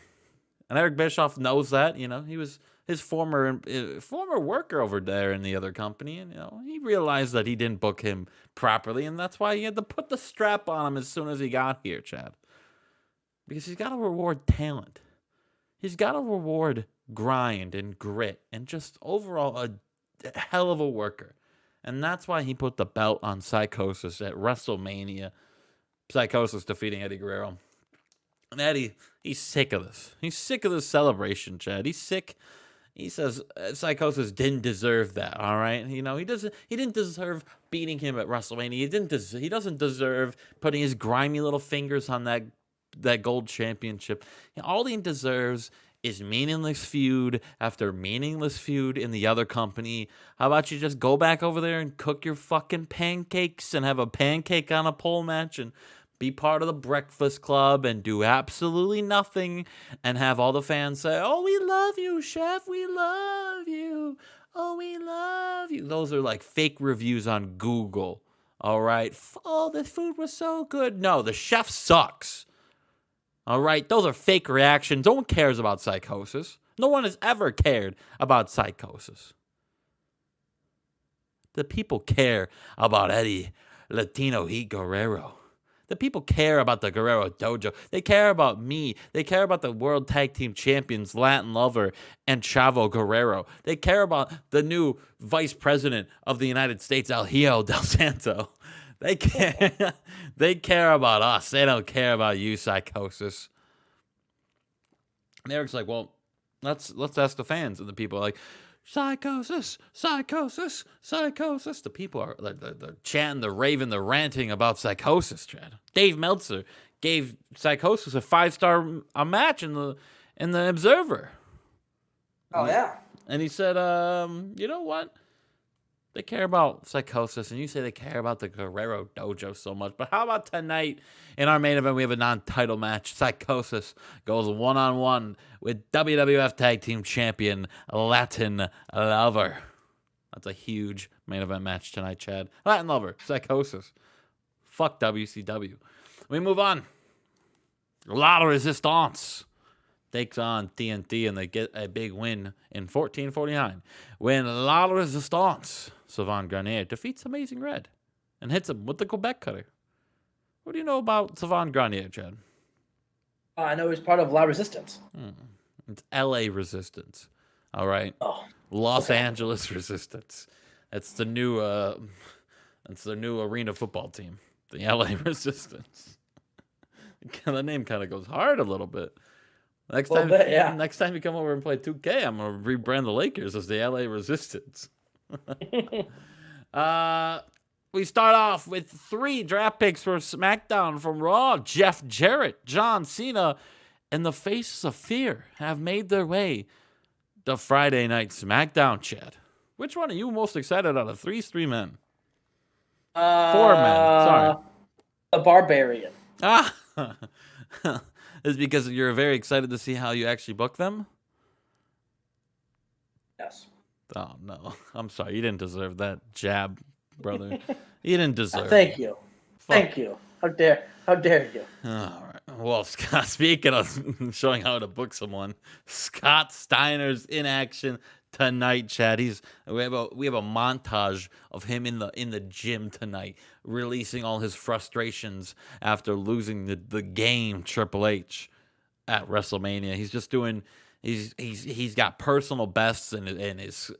And Eric Bischoff knows that, He was his former worker over there in the other company. And, he realized that he didn't book him properly. And that's why he had to put the strap on him as soon as he got here, Chad. Because he's got to reward talent. He's got to reward grind and grit and just overall a hell of a worker. And that's why he put the belt on Psychosis at WrestleMania. Psychosis defeating Eddie Guerrero. And Eddie, he's sick of this. He's sick of this celebration, Chad. He's sick. He says Psychosis didn't deserve that, all right? He didn't deserve beating him at WrestleMania. He doesn't deserve putting his grimy little fingers on that gold championship. All he deserves is meaningless feud after meaningless feud in the other company. How about you just go back over there and cook your fucking pancakes and have a pancake on a pole match and be part of the Breakfast Club and do absolutely nothing and have all the fans say, "Oh, we love you, Chef. We love you. Oh, we love you." Those are like fake reviews on Google. All right. "Oh, the food was so good." No, the chef sucks. All right, those are fake reactions. No one cares about Psychosis. No one has ever cared about Psychosis. The people care about Eddie Latino Heat Guerrero. The people care about the Guerrero Dojo. They care about me. They care about the World Tag Team Champions, Latin Lover, and Chavo Guerrero. They care about the new Vice President of the United States, El Hijo del Santo. They care. They care about us. They don't care about you, Psychosis. And Eric's like, "Well, let's ask the fans." And the people are like, "Psychosis, Psychosis, Psychosis." The people are they're chanting, they're raving, they're ranting about Psychosis, Chad. Dave Meltzer gave Psychosis a 5-star match in the Observer. Oh yeah. And he said, "You know what? They care about Psychosis, and you say they care about the Guerrero Dojo so much. But how about tonight in our main event, we have a non-title match. Psychosis goes one-on-one with WWF Tag Team Champion Latin Lover." That's a huge main event match tonight, Chad. Latin Lover, Psychosis. Fuck WCW. We move on. La Resistance takes on TNT, and they get a big win in 1449 when La Resistance, Savant Garnier, defeats Amazing Red and hits him with the Quebec cutter. What do you know about Savant Garnier, Chad? I know he's part of La Resistance. It's LA Resistance. All right. Oh, Los Angeles Resistance. It's the new arena football team. The LA Resistance. The name kind of goes hard a little bit. Next time you come over and play 2K, I'm gonna rebrand the Lakers as the LA Resistance. We start off with 3 draft picks for SmackDown from Raw. Jeff Jarrett, John Cena, and the Faces of Fear have made their way to Friday Night SmackDown, Chad. Which one are you most excited out of 3 men? 4 men, sorry. The Barbarian. Ah! Is because you're very excited to see how you actually book them? Yes. Oh, no. I'm sorry. You didn't deserve that jab, brother. You didn't deserve Thank it. you. Thank you. How dare you? All right. Well, Scott, speaking of showing how to book someone, Scott Steiner's in action tonight, Chad. We have a montage of him in the gym tonight, releasing all his frustrations after losing the game Triple H at WrestleMania. He's just doing. He's got personal bests in his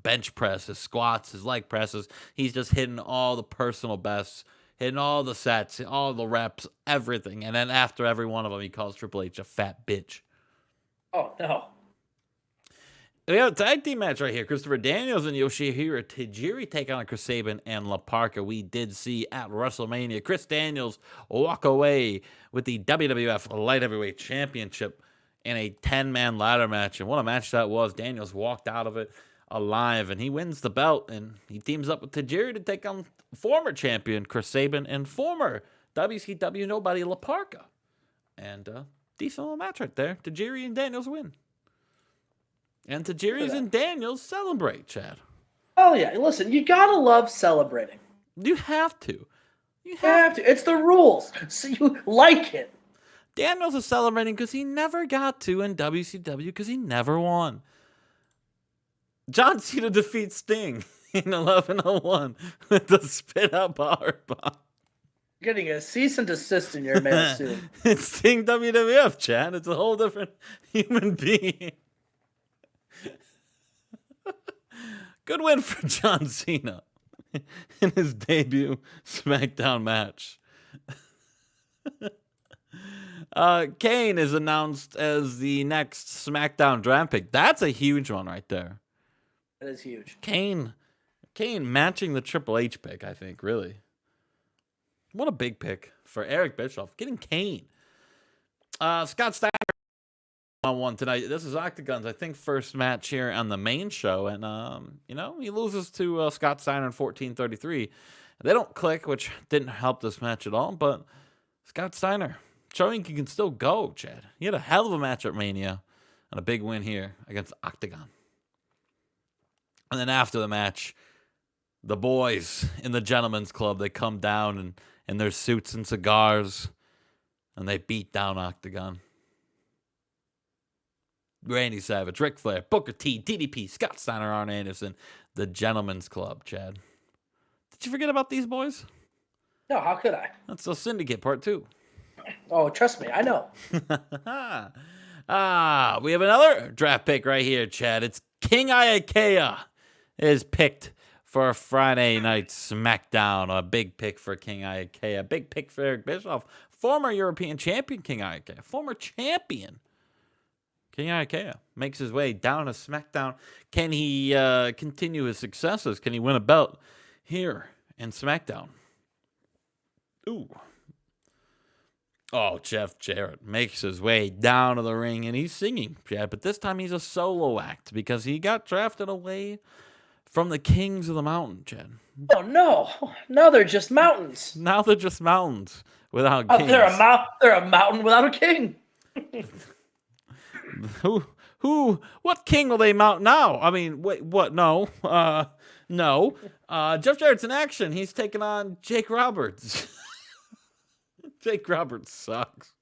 bench press, his squats, his leg presses. He's just hitting all the personal bests, hitting all the sets, all the reps, everything. And then after every one of them, he calls Triple H a fat bitch. Oh no. We have a tag team match right here. Christopher Daniels and Yoshihiro Tajiri take on Chris Sabin and La Parka. We did see at WrestleMania Chris Daniels walk away with the WWF Light Heavyweight Championship in a 10-man ladder match. And what a match that was. Daniels walked out of it alive, and he wins the belt. And he teams up with Tajiri to take on former champion Chris Sabin and former WCW nobody La Parka. And decent little match right there. Tajiri and Daniels win. And Tajiri's and Daniels celebrate, Chad. Oh, yeah. Listen, you gotta love celebrating. You have to. You have to. It's the rules. So you like it. Daniels is celebrating because he never got to in WCW because he never won. John Cena defeats Sting in 11:01 with the spit-out powerbomb. Getting a cease and desist in your mail soon. It's Sting WWF, Chad. It's a whole different human being. Good win for John Cena in his debut SmackDown match. Kane is announced as the next SmackDown draft pick. That's a huge one right there. That is huge. Kane matching the Triple H pick, I think, really. What a big pick for Eric Bischoff. Getting Kane. Scott Steiner on one tonight. This is Octagon's, I think, first match here on the main show. And, he loses to Scott Steiner in 14:33. They don't click, which didn't help this match at all. But Scott Steiner showing he can still go, Chad. He had a hell of a match at Mania and a big win here against Octagon. And then after the match, the boys in the Gentlemen's Club, they come down in their suits and cigars, and they beat down Octagon. Randy Savage, Ric Flair, Booker T, DDP, Scott Steiner, Arn Anderson, the Gentlemen's Club, Chad. Did you forget about these boys? No, how could I? That's the Syndicate Part 2. Oh, trust me, I know. We have another draft pick right here, Chad. It's King Iakea is picked for a Friday night SmackDown. A big pick for King Iakea. A big pick for Eric Bischoff. Former European champion King Iakea. Former champion King Iakea makes his way down to SmackDown. Can he continue his successes? Can he win a belt here in SmackDown? Ooh. Oh, Jeff Jarrett makes his way down to the ring, and he's singing, Chad. But this time he's a solo act because he got drafted away from the Kings of the Mountain, Chad. Oh, no. Now they're just mountains. Now they're just mountains without kings. They're a mountain without a king. What king will they mount now? I mean, wait, what? No. No. Jeff Jarrett's in action. He's taking on Jake Roberts. Jake Roberts sucks.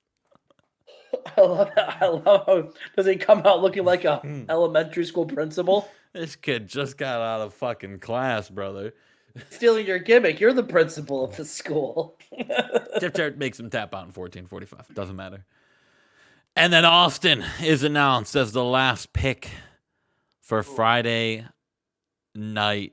I love how does he come out looking like a elementary school principal? This kid just got out of fucking class, brother. Stealing your gimmick. You're the principal of the school. Jeff Jarrett makes him tap out in 14:45. Doesn't matter. And then Austin is announced as the last pick for Friday night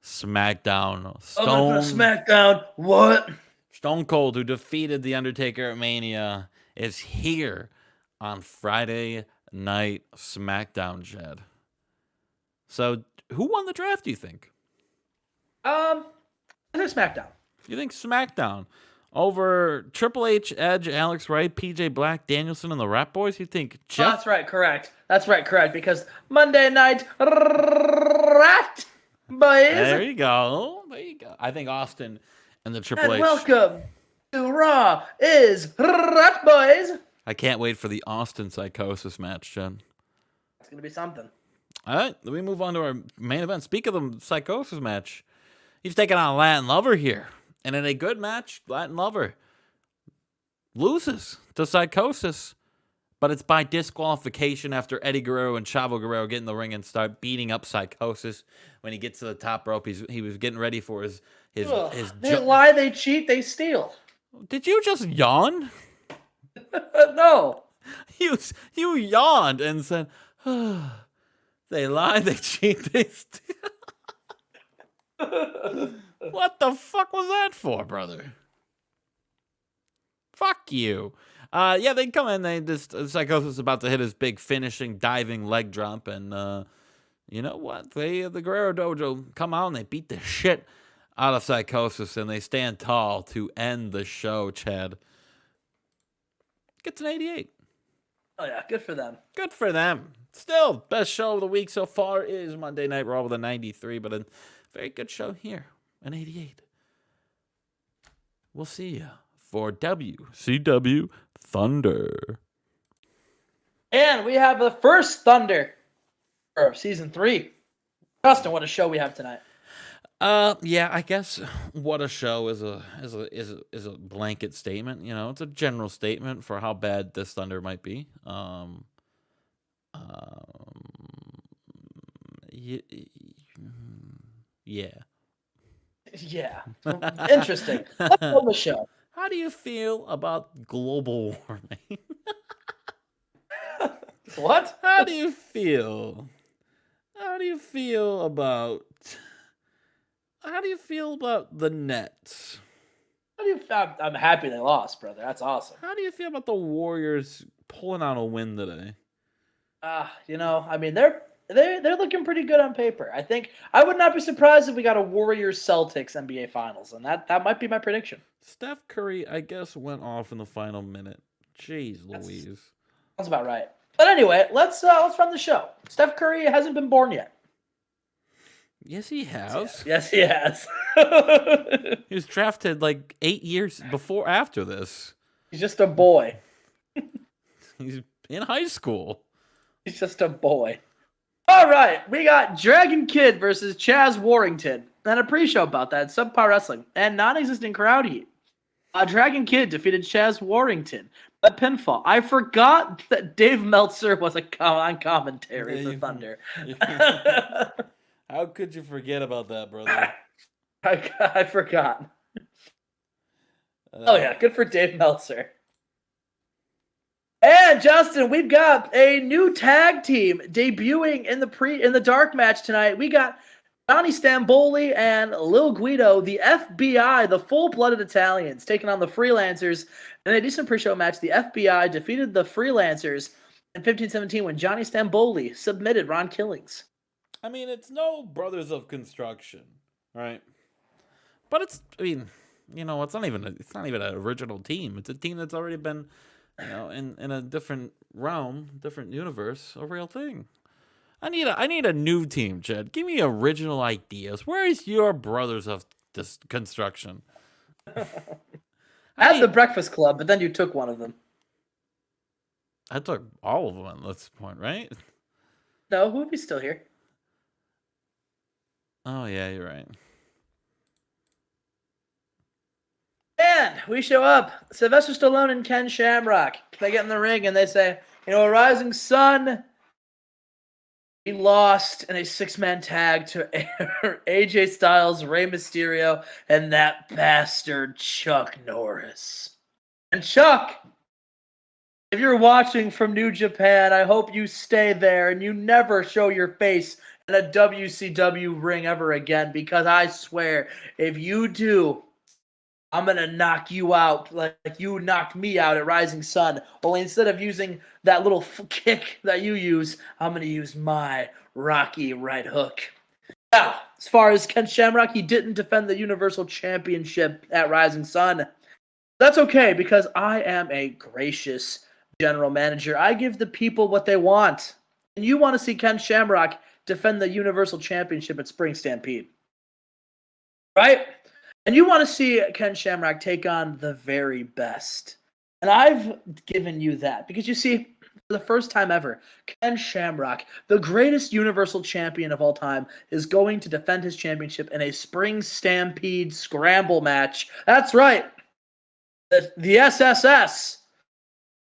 SmackDown. SmackDown. What? Stone Cold, who defeated The Undertaker at Mania, is here on Friday night SmackDown, Chad. So, who won the draft, do you think? I think SmackDown. You think SmackDown over Triple H, Edge, Alex Wright, PJ Black, Danielson, and the Rap Boys? You think Jeff? Oh, that's right, correct. That's right, correct. Because Monday Night Rat Boys. There you go. There you go. I think Austin and the Triple H. Welcome to Raw is Rat Boys. I can't wait for the Austin Psychosis match, Jen. It's going to be something. All right, let me move on to our main event. Speak of the Psychosis match, he's taking on Latin Lover here. And in a good match, Latin Lover loses to Psychosis but it's by disqualification after Eddie Guerrero and Chavo Guerrero get in the ring and start beating up Psychosis. When he gets to the top rope, he was getting ready for his They lie, they cheat, they steal. Did you just yawn? No. You yawned and said, they lie, they cheat, they steal. What the fuck was that for, brother? Fuck you. Yeah, they come in. Psychosis is about to hit his big finishing diving leg drop, and you know what? The Guerrero Dojo come out and they beat the shit out of Psychosis, and they stand tall to end the show. Chad gets an 88. Oh yeah, good for them. Good for them. Still, best show of the week so far is Monday Night Raw with a 93, but a very good show here, an 88. We'll see you for WCW Thunder. And we have the first Thunder of season 3. Justin, what a show we have tonight. Yeah, I guess what a show is a blanket statement. You know, it's a general statement for how bad this Thunder might be. Yeah. Yeah. Interesting. Let's go the show. How do you feel about global warming? What? How do you feel? How do you feel about the Nets? I'm happy they lost, brother. That's awesome. How do you feel about the Warriors pulling out a win today? You know, I mean, they're looking pretty good on paper. I think I would not be surprised if we got a Warriors Celtics NBA Finals, and that might be my prediction. Steph Curry, I guess, went off in the final minute. Jeez Louise. That's about right. But anyway, let's run the show. Steph Curry hasn't been born yet. Yes, he has. Yes, he has. He was drafted like 8 years after this. He's just a boy. He's in high school. He's just a boy. All right, we got Dragon Kid versus Chaz Warrington. And a pre-show about that, Subpar Wrestling, and non-existent crowd heat. Dragon Kid defeated Chaz Warrington by pinfall. I forgot that Dave Meltzer was on commentary for Thunder. How could you forget about that, brother? I forgot. Oh yeah, good for Dave Meltzer. And Justin, we've got a new tag team debuting in the dark match tonight. We got Johnny Stamboli and Lil Guido, the FBI, the full-blooded Italians, taking on the Freelancers. In a decent pre-show match, the FBI defeated the Freelancers in 15-17 when Johnny Stamboli submitted Ron Killings. I mean, it's no Brothers of Construction, right? But it's not even an original team. It's a team that's already been, in a different realm, different universe, a real thing. I need a new team, Jed. Give me original ideas. Where is your Brothers of Construction? I had the Breakfast Club, but then you took one of them. I took all of them at this point, right? No, Hoopy's still here. Oh, yeah, you're right. And we show up. Sylvester Stallone and Ken Shamrock. They get in the ring and they say, a rising sun. He lost in a 6-man tag to AJ Styles, Rey Mysterio, and that bastard Chuck Norris. And Chuck, if you're watching from New Japan, I hope you stay there and you never show your face in a WCW ring ever again, because I swear, if you do, I'm going to knock you out like you knocked me out at Rising Sun. Only instead of using that little kick that you use, I'm going to use my Rocky right hook. Now, as far as Ken Shamrock, he didn't defend the Universal Championship at Rising Sun. That's okay, because I am a gracious general manager. I give the people what they want. And you want to see Ken Shamrock defend the Universal Championship at Spring Stampede. Right? And you want to see Ken Shamrock take on the very best. And I've given you that. Because you see, for the first time ever, Ken Shamrock, the greatest Universal Champion of all time, is going to defend his championship in a Spring Stampede Scramble match. That's right. The SSS.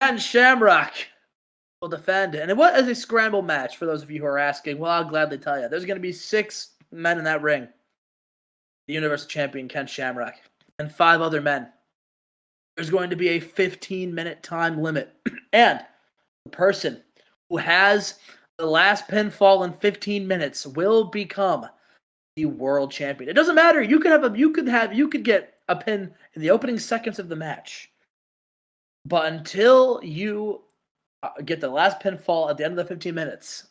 Ken Shamrock will defend. And what is a scramble match, for those of you who are asking? Well, I'll gladly tell you. There's going to be 6 men in that ring. The Universal Champion, Ken Shamrock, and 5 other men. There's going to be a 15-minute time limit. And the person who has the last pinfall in 15 minutes will become the world champion. It doesn't matter. You could get a pin in the opening seconds of the match. But until you get the last pinfall at the end of the 15 minutes,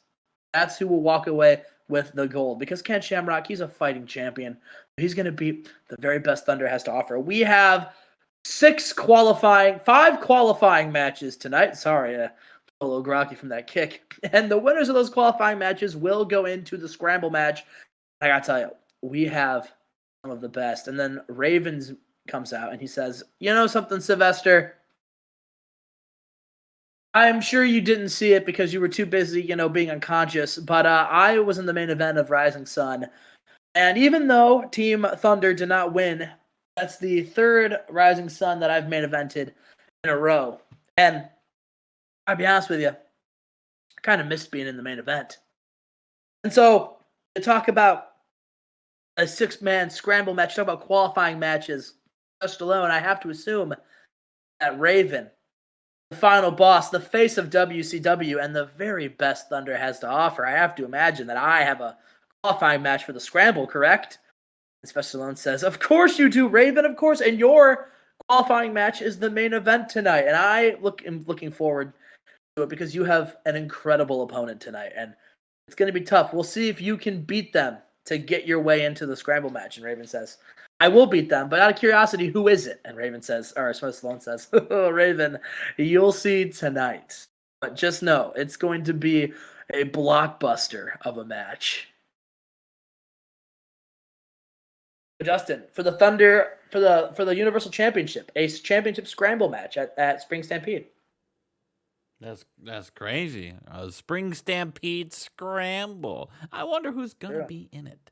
that's who will walk away with the gold. Because Ken Shamrock, he's a fighting champion. He's going to beat the very best Thunder has to offer. We have 5 qualifying matches tonight. Sorry, a little groggy from that kick. And the winners of those qualifying matches will go into the scramble match. I got to tell you, we have some of the best. And then Ravens comes out and he says, you know something, Sylvester? I'm sure you didn't see it because you were too busy, being unconscious. But I was in the main event of Rising Sun. And even though Team Thunder did not win, that's the 3rd Rising Sun that I've main evented in a row. And I'll be honest with you, I kind of missed being in the main event. And so to talk about a 6-man scramble match, talk about qualifying matches, just alone, I have to assume that Raven, the final boss, the face of WCW, and the very best Thunder has to offer. I have to imagine that I have a qualifying match for the scramble, correct? Sylvester Stallone says, of course you do, Raven, of course, and your qualifying match is the main event tonight, and am looking forward to it because you have an incredible opponent tonight, and it's going to be tough. We'll see if you can beat them to get your way into the scramble match. And Raven says, I will beat them, but out of curiosity, who is it? And Sylvester Stallone says, oh, Raven, you'll see tonight. But just know, it's going to be a blockbuster of a match. Justin, for the Thunder, for the Universal Championship, a championship scramble match at Spring Stampede. That's crazy. A Spring Stampede scramble. I wonder who's gonna be in it.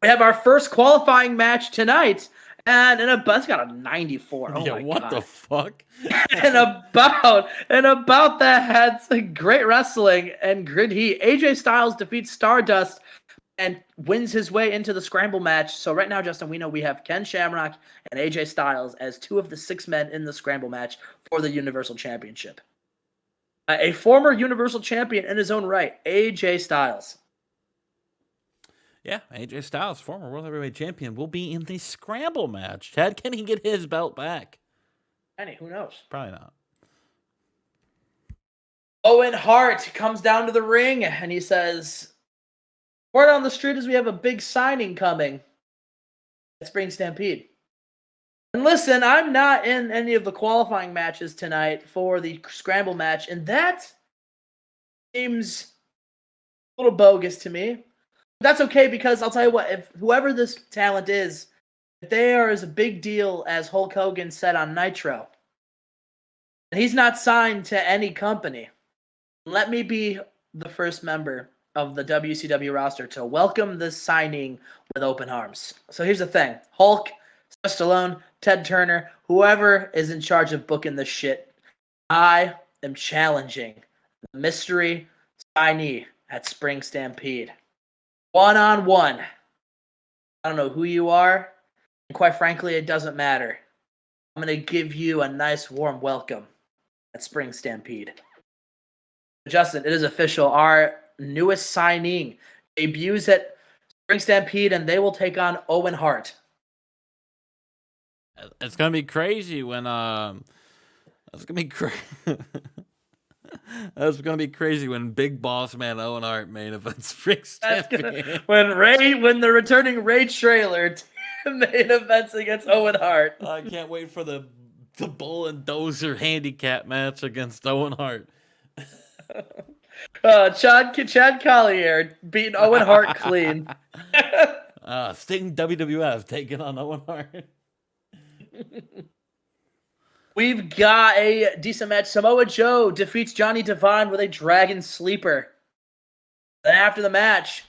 We have our first qualifying match tonight, and it's got a 94. Oh yeah, my what God. the fuck? and about that, it's great wrestling and grid heat. AJ Styles defeats Stardust and wins his way into the scramble match. So right now, Justin, we know we have Ken Shamrock and AJ Styles as 2 of the 6 men in the scramble match for the Universal Championship. A former Universal Champion in his own right, AJ Styles. Yeah, AJ Styles, former World Heavyweight Champion, will be in the scramble match. Ted, can he get his belt back? Who knows? Probably not. Owen Hart comes down to the ring and he says, word on the street is we have a big signing coming at Spring Stampede. And listen, I'm not in any of the qualifying matches tonight for the scramble match, and that seems a little bogus to me. That's okay, because I'll tell you what, if whoever this talent is, if they are as a big deal as Hulk Hogan said on Nitro, and he's not signed to any company, let me be the first member of the WCW roster to welcome this signing with open arms. So here's the thing. Hulk, Stallone, Ted Turner, whoever is in charge of booking this shit, I am challenging the mystery signee at Spring Stampede. 1-on-1. I don't know who you are, and quite frankly, it doesn't matter. I'm going to give you a nice warm welcome at Spring Stampede. Justin, it is official. Our newest signing debuts at Spring Stampede, and they will take on Owen Hart. It's gonna be crazy when That's gonna be That's gonna be crazy when Big Boss Man Owen Hart main event Spring Stampede. When the returning Ray Trailer main events against Owen Hart. I can't wait for the Bull and Dozer handicap match against Owen Hart. Chad Collier beating Owen Hart clean. Sting WWF taking on Owen Hart. We've got a decent match. Samoa Joe defeats Johnny Devine with a Dragon Sleeper. Then after the match,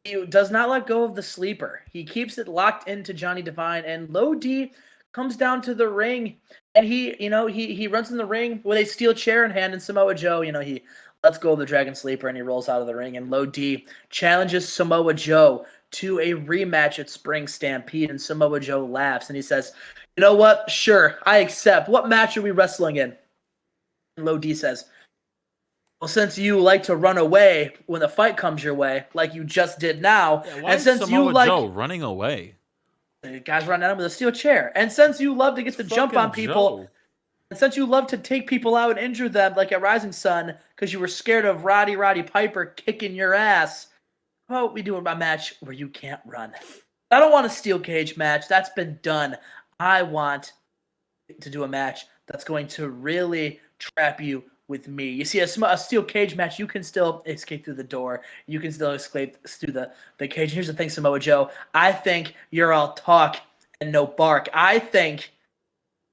he does not let go of the sleeper. He keeps it locked into Johnny Devine, and Low D comes down to the ring And he runs in the ring with a steel chair in hand, and Samoa Joe, he lets go of the Dragon Sleeper and he rolls out of the ring. And Low D challenges Samoa Joe to a rematch at Spring Stampede, and Samoa Joe laughs and he says, "You know what? Sure, I accept. What match are we wrestling in?" And Low D says, "Well, since you like to run away when the fight comes your way, like you just did now, Yeah, why and is since Samoa you like Joe running away? the guys running at him with a steel chair, and since you love to get the jump on Fucking people." Joe. And since you love to take people out and injure them like at Rising Sun because you were scared of Roddy Piper kicking your ass, how about we do a match where you can't run? I don't want a steel cage match. That's been done. I want to do a match that's going to really trap you with me. You see, a steel cage match, you can still escape through the door. You can still escape through the cage. Here's the thing, Samoa Joe. I think you're all talk and no bark. I think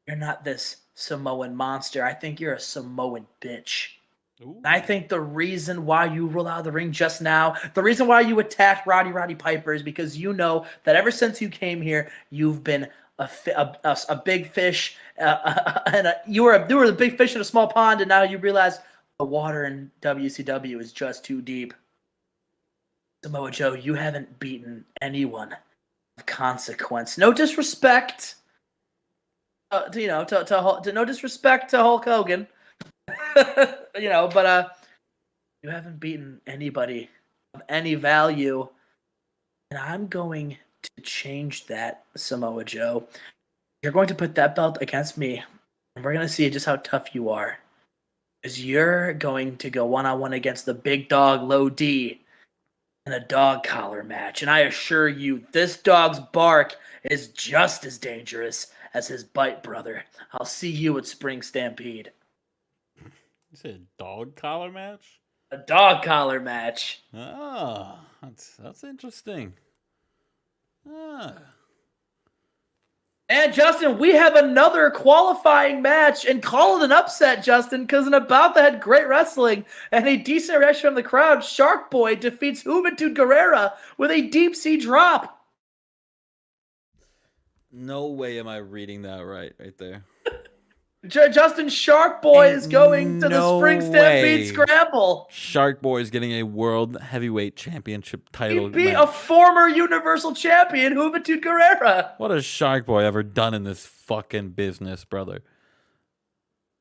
you're not this Samoan monster. I think you're a Samoan bitch. Ooh. I think the reason why you roll out of the ring just now, the reason why you attacked Roddy Piper is because you know that ever since you came here, you've been a big fish, and you were the big fish in a small pond, and now you realize the water in WCW is just too deep. Samoa Joe, you haven't beaten anyone of consequence. No disrespect. No disrespect to Hulk Hogan, but you haven't beaten anybody of any value, and I'm going to change that, Samoa Joe. You're going to put that belt against me, and we're going to see just how tough you are, because you're going to go one-on-one against the big dog Low D in a dog collar match, and I assure you, this dog's bark is just as dangerous as his bite, brother. I'll see you at Spring Stampede. You said dog collar match? A dog collar match. Ah, that's interesting. Ah. And Justin, we have another qualifying match, and call it an upset, Justin, because in a bout that had great wrestling and a decent reaction from the crowd, Shark Boy defeats Juventud Guerrera with a deep sea drop. No way am I reading that right there. Justin, Shark Boy is going to the Spring Stampede Scramble. Shark Boy is getting a World Heavyweight Championship title. He beat a former Universal Champion, Juventud Guerrera. What has Shark Boy ever done in this fucking business, brother?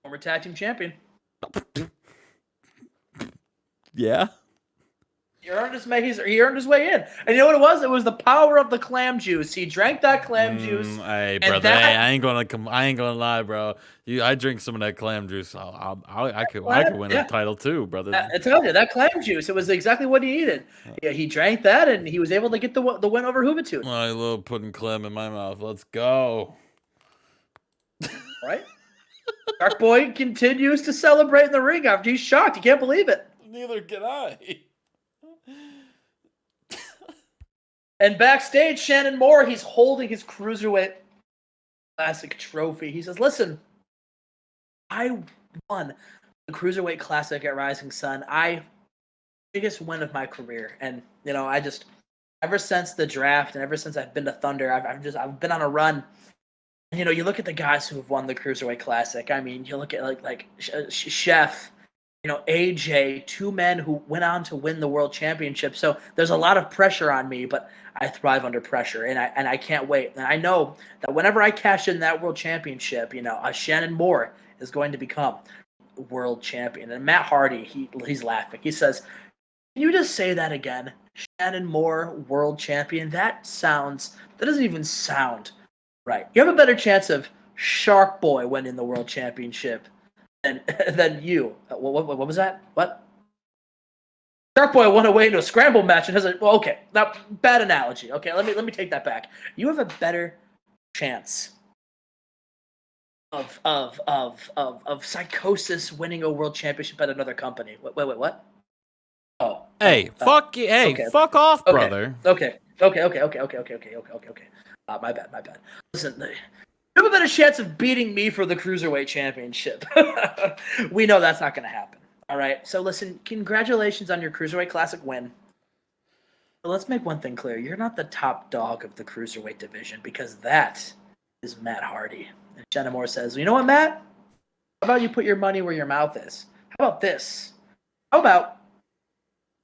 Former tag team champion. Yeah? He earned his way in. And you know what it was? It was the power of the clam juice. He drank that clam juice. Hey, brother, I ain't gonna lie, bro. I drink some of that clam juice. I could win a title too, brother. I tell you, that clam juice, it was exactly what he needed. Yeah, he drank that, and he was able to get the win over Juventud. I love putting clam in my mouth. Let's go. Right? Shark Boy continues to celebrate in the ring after he's shocked. He can't believe it. Neither can I. And backstage, Shannon Moore, he's holding his Cruiserweight Classic trophy. He says, "Listen, I won the Cruiserweight Classic at Rising Sun. Biggest win of my career. And, ever since the draft and ever since I've been to Thunder, I've been on a run. And, you look at the guys who have won the Cruiserweight Classic. I mean, you look at like Chef, AJ, two men who went on to win the World Championship. So there's a lot of pressure on me, but I thrive under pressure, and I can't wait. And I know that whenever I cash in that World Championship, Shannon Moore is going to become World Champion." And Matt Hardy, he's laughing. He says, "Can you just say that again? Shannon Moore, World Champion? That doesn't even sound right. You have a better chance of Shark Boy winning the World Championship than you." What was that? What? Shark Boy went away into a scramble match and has okay, now bad analogy. Okay, let me take that back. You have a better chance of Psychosis winning a world championship at another company. Wait, what? Oh. Hey, fuck you. Hey, okay. Fuck off, brother. Okay. My bad. Listen, you have a better chance of beating me for the Cruiserweight Championship. We know that's not going to happen. All right. So listen, congratulations on your Cruiserweight Classic win. But let's make one thing clear. You're not the top dog of the Cruiserweight division, because that is Matt Hardy. And Shannon Moore says, you know what, Matt? How about you put your money where your mouth is? How about this? How about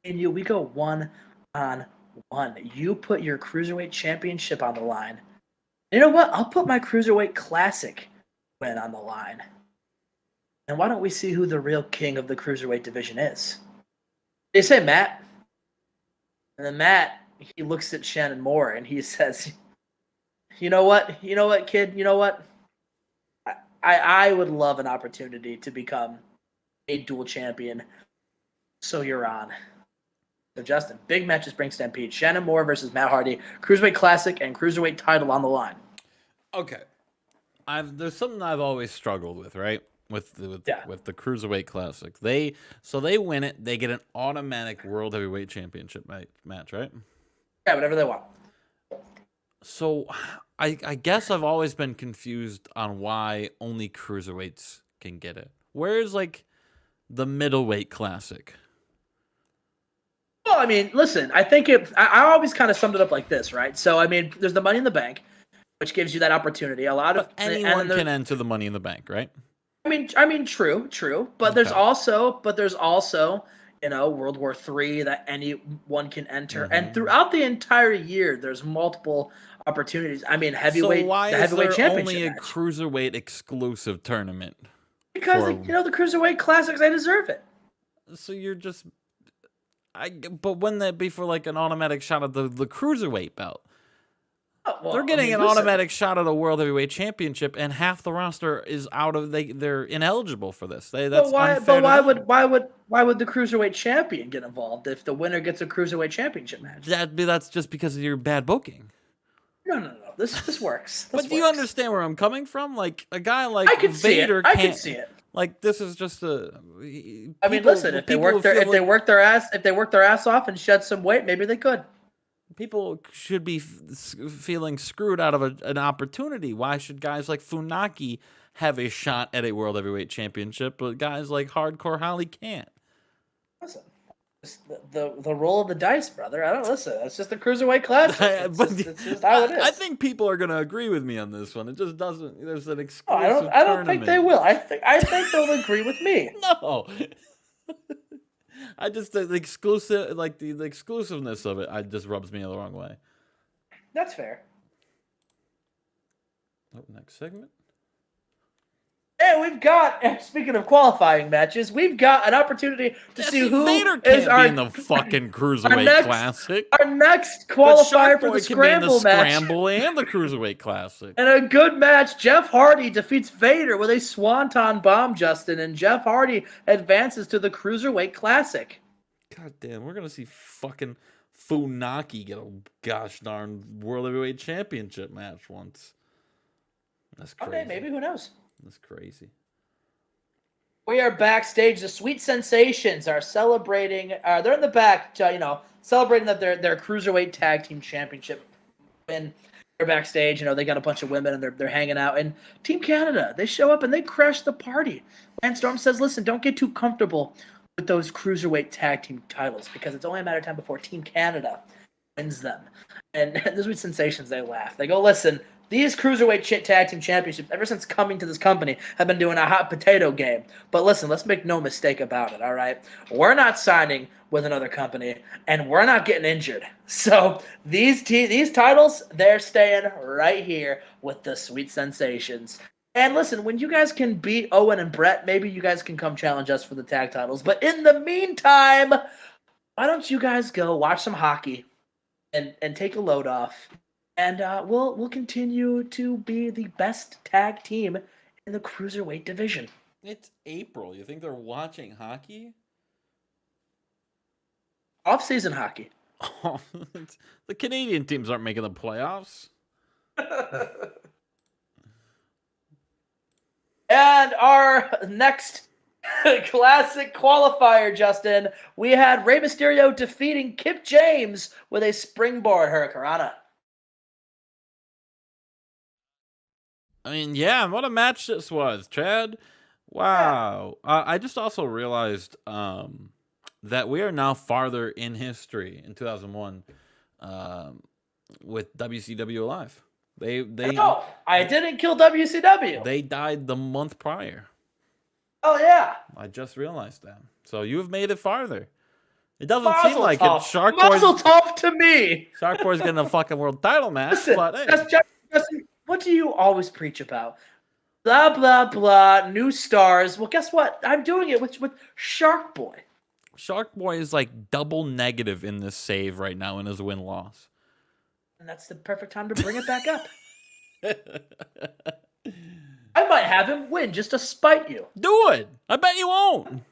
we go 1-on-1. You put your Cruiserweight Championship on the line. You know what? I'll put my Cruiserweight Classic win on the line. And why don't we see who the real king of the Cruiserweight division is? They say Matt. And then Matt, he looks at Shannon Moore and he says, you know what, kid? You know what? I would love an opportunity to become a dual champion. So you're on. So Justin, big match at Spring Stampede. Shannon Moore versus Matt Hardy. Cruiserweight Classic and Cruiserweight title on the line. Okay. There's something I've always struggled with, right? With the Cruiserweight Classic. They win it. They get an automatic World Heavyweight Championship match, right? Yeah, whatever they want. So I guess I've always been confused on why only Cruiserweights can get it. Where's, like, the Middleweight Classic? Well, I mean, listen, I think I always kind of summed it up like this, right? So, I mean, there's the Money in the Bank, which gives you that opportunity. But anyone can enter the Money in the Bank, right? I mean, true. But Okay. there's also, World War III that anyone can enter, and throughout the entire year, there's multiple opportunities. I mean, heavyweight. So why the is heavyweight there championship only a match. Cruiserweight exclusive tournament? Because the Cruiserweight Classics, they deserve it. So you're just, but wouldn't that be for like an automatic shot at the Cruiserweight belt? Well, They're getting an automatic shot at a World Heavyweight Championship, and half the roster is out of they're ineligible for this. That's why would the Cruiserweight champion get involved if the winner gets a Cruiserweight Championship match? That's just because of your bad booking. No. This works. But do you understand where I'm coming from? Like a guy like Vader can't. I can see it. Like this is just I mean, listen. If they work their ass off and shed some weight, maybe they could. People should be feeling screwed out of an opportunity. Why should guys like Funaki have a shot at a World Heavyweight Championship, but guys like Hardcore Holly can't? Listen, the roll of the dice, brother. I don't listen. It's just the Cruiserweight Classic. It's just how it is. I think people are going to agree with me on this one. It just doesn't. There's an exclusive. I don't think they will. I think they'll agree with me. No. I just the exclusive, like the exclusiveness of it, just rubs me the wrong way. That's fair. Oh, next segment. And we've got, speaking of qualifying matches, we've got an opportunity to see who Vader is can't be in the fucking Cruiserweight Classic. Our next qualifier for the Scramble match. Scramble and the Cruiserweight Classic. And a good match. Jeff Hardy defeats Vader with a Swanton Bomb, Justin, and Jeff Hardy advances to the Cruiserweight Classic. God damn, we're going to see fucking Funaki get a gosh darn World Heavyweight Championship match once. That's crazy. Okay, maybe, who knows? That's crazy. We are backstage. The Sweet Sensations are celebrating. They're in the back, celebrating that their Cruiserweight Tag Team Championship win. They're backstage. They got a bunch of women and they're hanging out. And Team Canada, they show up and they crash the party. Lance Storm says, "Listen, don't get too comfortable with those Cruiserweight Tag Team titles because it's only a matter of time before Team Canada wins them." And the Sweet Sensations, they laugh. They go, "Listen, these Cruiserweight Tag Team Championships, ever since coming to this company, have been doing a hot potato game. But listen, let's make no mistake about it, all right? We're not signing with another company, and we're not getting injured. So these titles, they're staying right here with the Sweet Sensations. And listen, when you guys can beat Owen and Bret, maybe you guys can come challenge us for the tag titles. But in the meantime, why don't you guys go watch some hockey and take a load off? And we'll continue to be the best tag team in the Cruiserweight division." It's April. You think they're watching hockey? Off-season hockey. Oh, the Canadian teams aren't making the playoffs. And our next classic qualifier, Justin, we had Rey Mysterio defeating Kip James with a springboard hurricanrana. I mean, yeah, what a match this was, Chad. Wow. I just also realized that we are now farther in history in 2001 with WCW Live. No, I didn't kill WCW. They died the month prior. Oh yeah. I just realized that. So you've made it farther. It doesn't seem Mazel like tov. it. Shark Mazel Boy's tov to me. getting a fucking world title match. Listen, but hey. Justin, what do you always preach about? Blah blah blah. New stars. Well, guess what? I'm doing it with Shark Boy. Shark Boy is like double negative in this save right now in his win-loss. And that's the perfect time to bring it back up. I might have him win just to spite you. Do it. I bet you won't.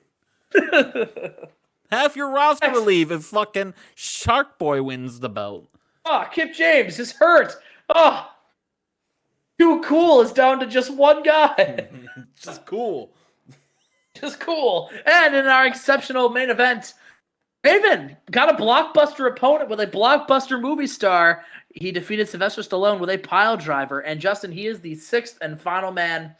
Half your roster will leave if fucking Shark Boy wins the belt. Oh, Kip James is hurt. Oh, Too Cool is down to just one guy. Just cool. Just cool. And in our exceptional main event, Raven got a blockbuster opponent with a blockbuster movie star. He defeated Sylvester Stallone with a pile driver. And Justin, he is the sixth and final man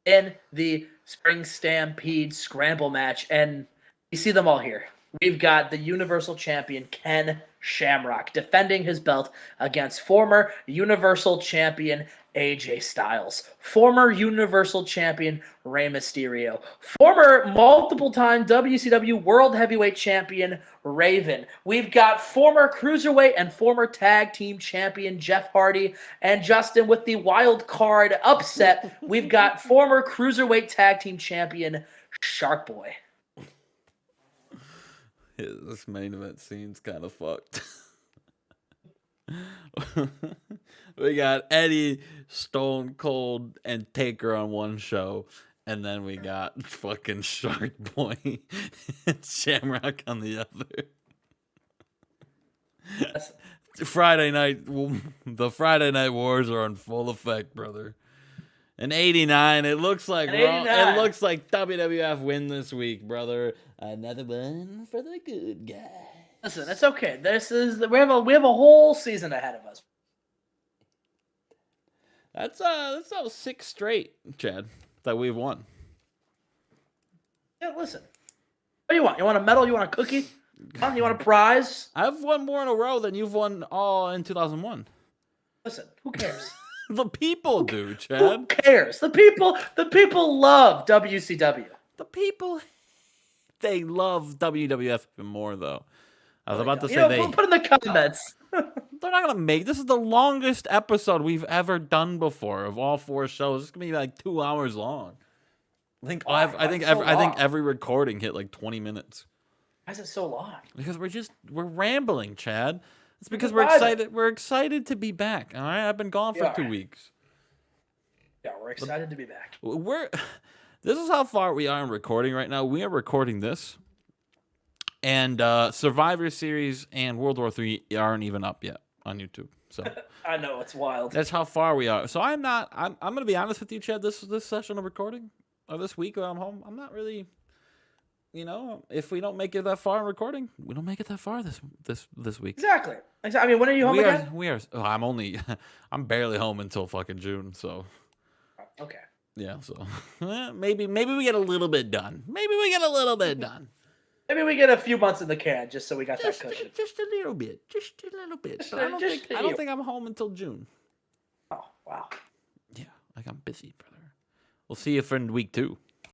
in the Spring Stampede Scramble match. And you see them all here. We've got the Universal Champion, Ken Shamrock, defending his belt against former Universal Champion AJ Styles, former Universal Champion Rey Mysterio, former multiple-time WCW World Heavyweight Champion Raven. We've got former Cruiserweight and former Tag Team Champion Jeff Hardy. And Justin, with the wild card upset, we've got former Cruiserweight Tag Team Champion Shark Boy. This main event scene's kind of fucked. We got Eddie, Stone Cold, and Taker on one show, and then we got fucking Shark Boy and Shamrock on the other. Friday night, the Friday Night Wars are in full effect, brother. In '89, it looks like it looks like WWF win this week, brother. Another one for the good guy. Listen, it's okay. We have a whole season ahead of us. That's now 6 straight, Chad, that we've won. Yeah, listen. What do you want? You want a medal? You want a cookie? You want a prize? I've won more in a row than you've won all in 2001. Listen, who cares? The people do, Chad. Who cares? The people love WCW. The people, they love WWF even more, though. I was about to say put in the comments. They're not gonna make this is the longest episode we've ever done before of all 4 shows. It's gonna be like 2 hours long. I think every recording hit like 20 minutes. Why is it so long? Because we're rambling, Chad. It's because we're excited. We're excited to be back. All right, I've been gone for 2 weeks. Yeah, we're excited to be back. This is how far we are in recording right now. We are recording this, and Survivor Series and World War III aren't even up yet on YouTube. So I know, it's wild. That's how far we are. So I'm gonna be honest with you, Chad. This session of recording, or this week when I'm home, I'm not really. If we don't make it that far in recording, we don't make it that far this week. Exactly. I mean, when are you home again? I'm barely home until fucking June. So. Okay. Yeah. So maybe we get a little bit done. Maybe we get a few months in the can just so we got that cushion. Just a little bit. I don't think I'm home until June. Oh wow. Yeah, I'm busy, brother. We'll see you for week 2.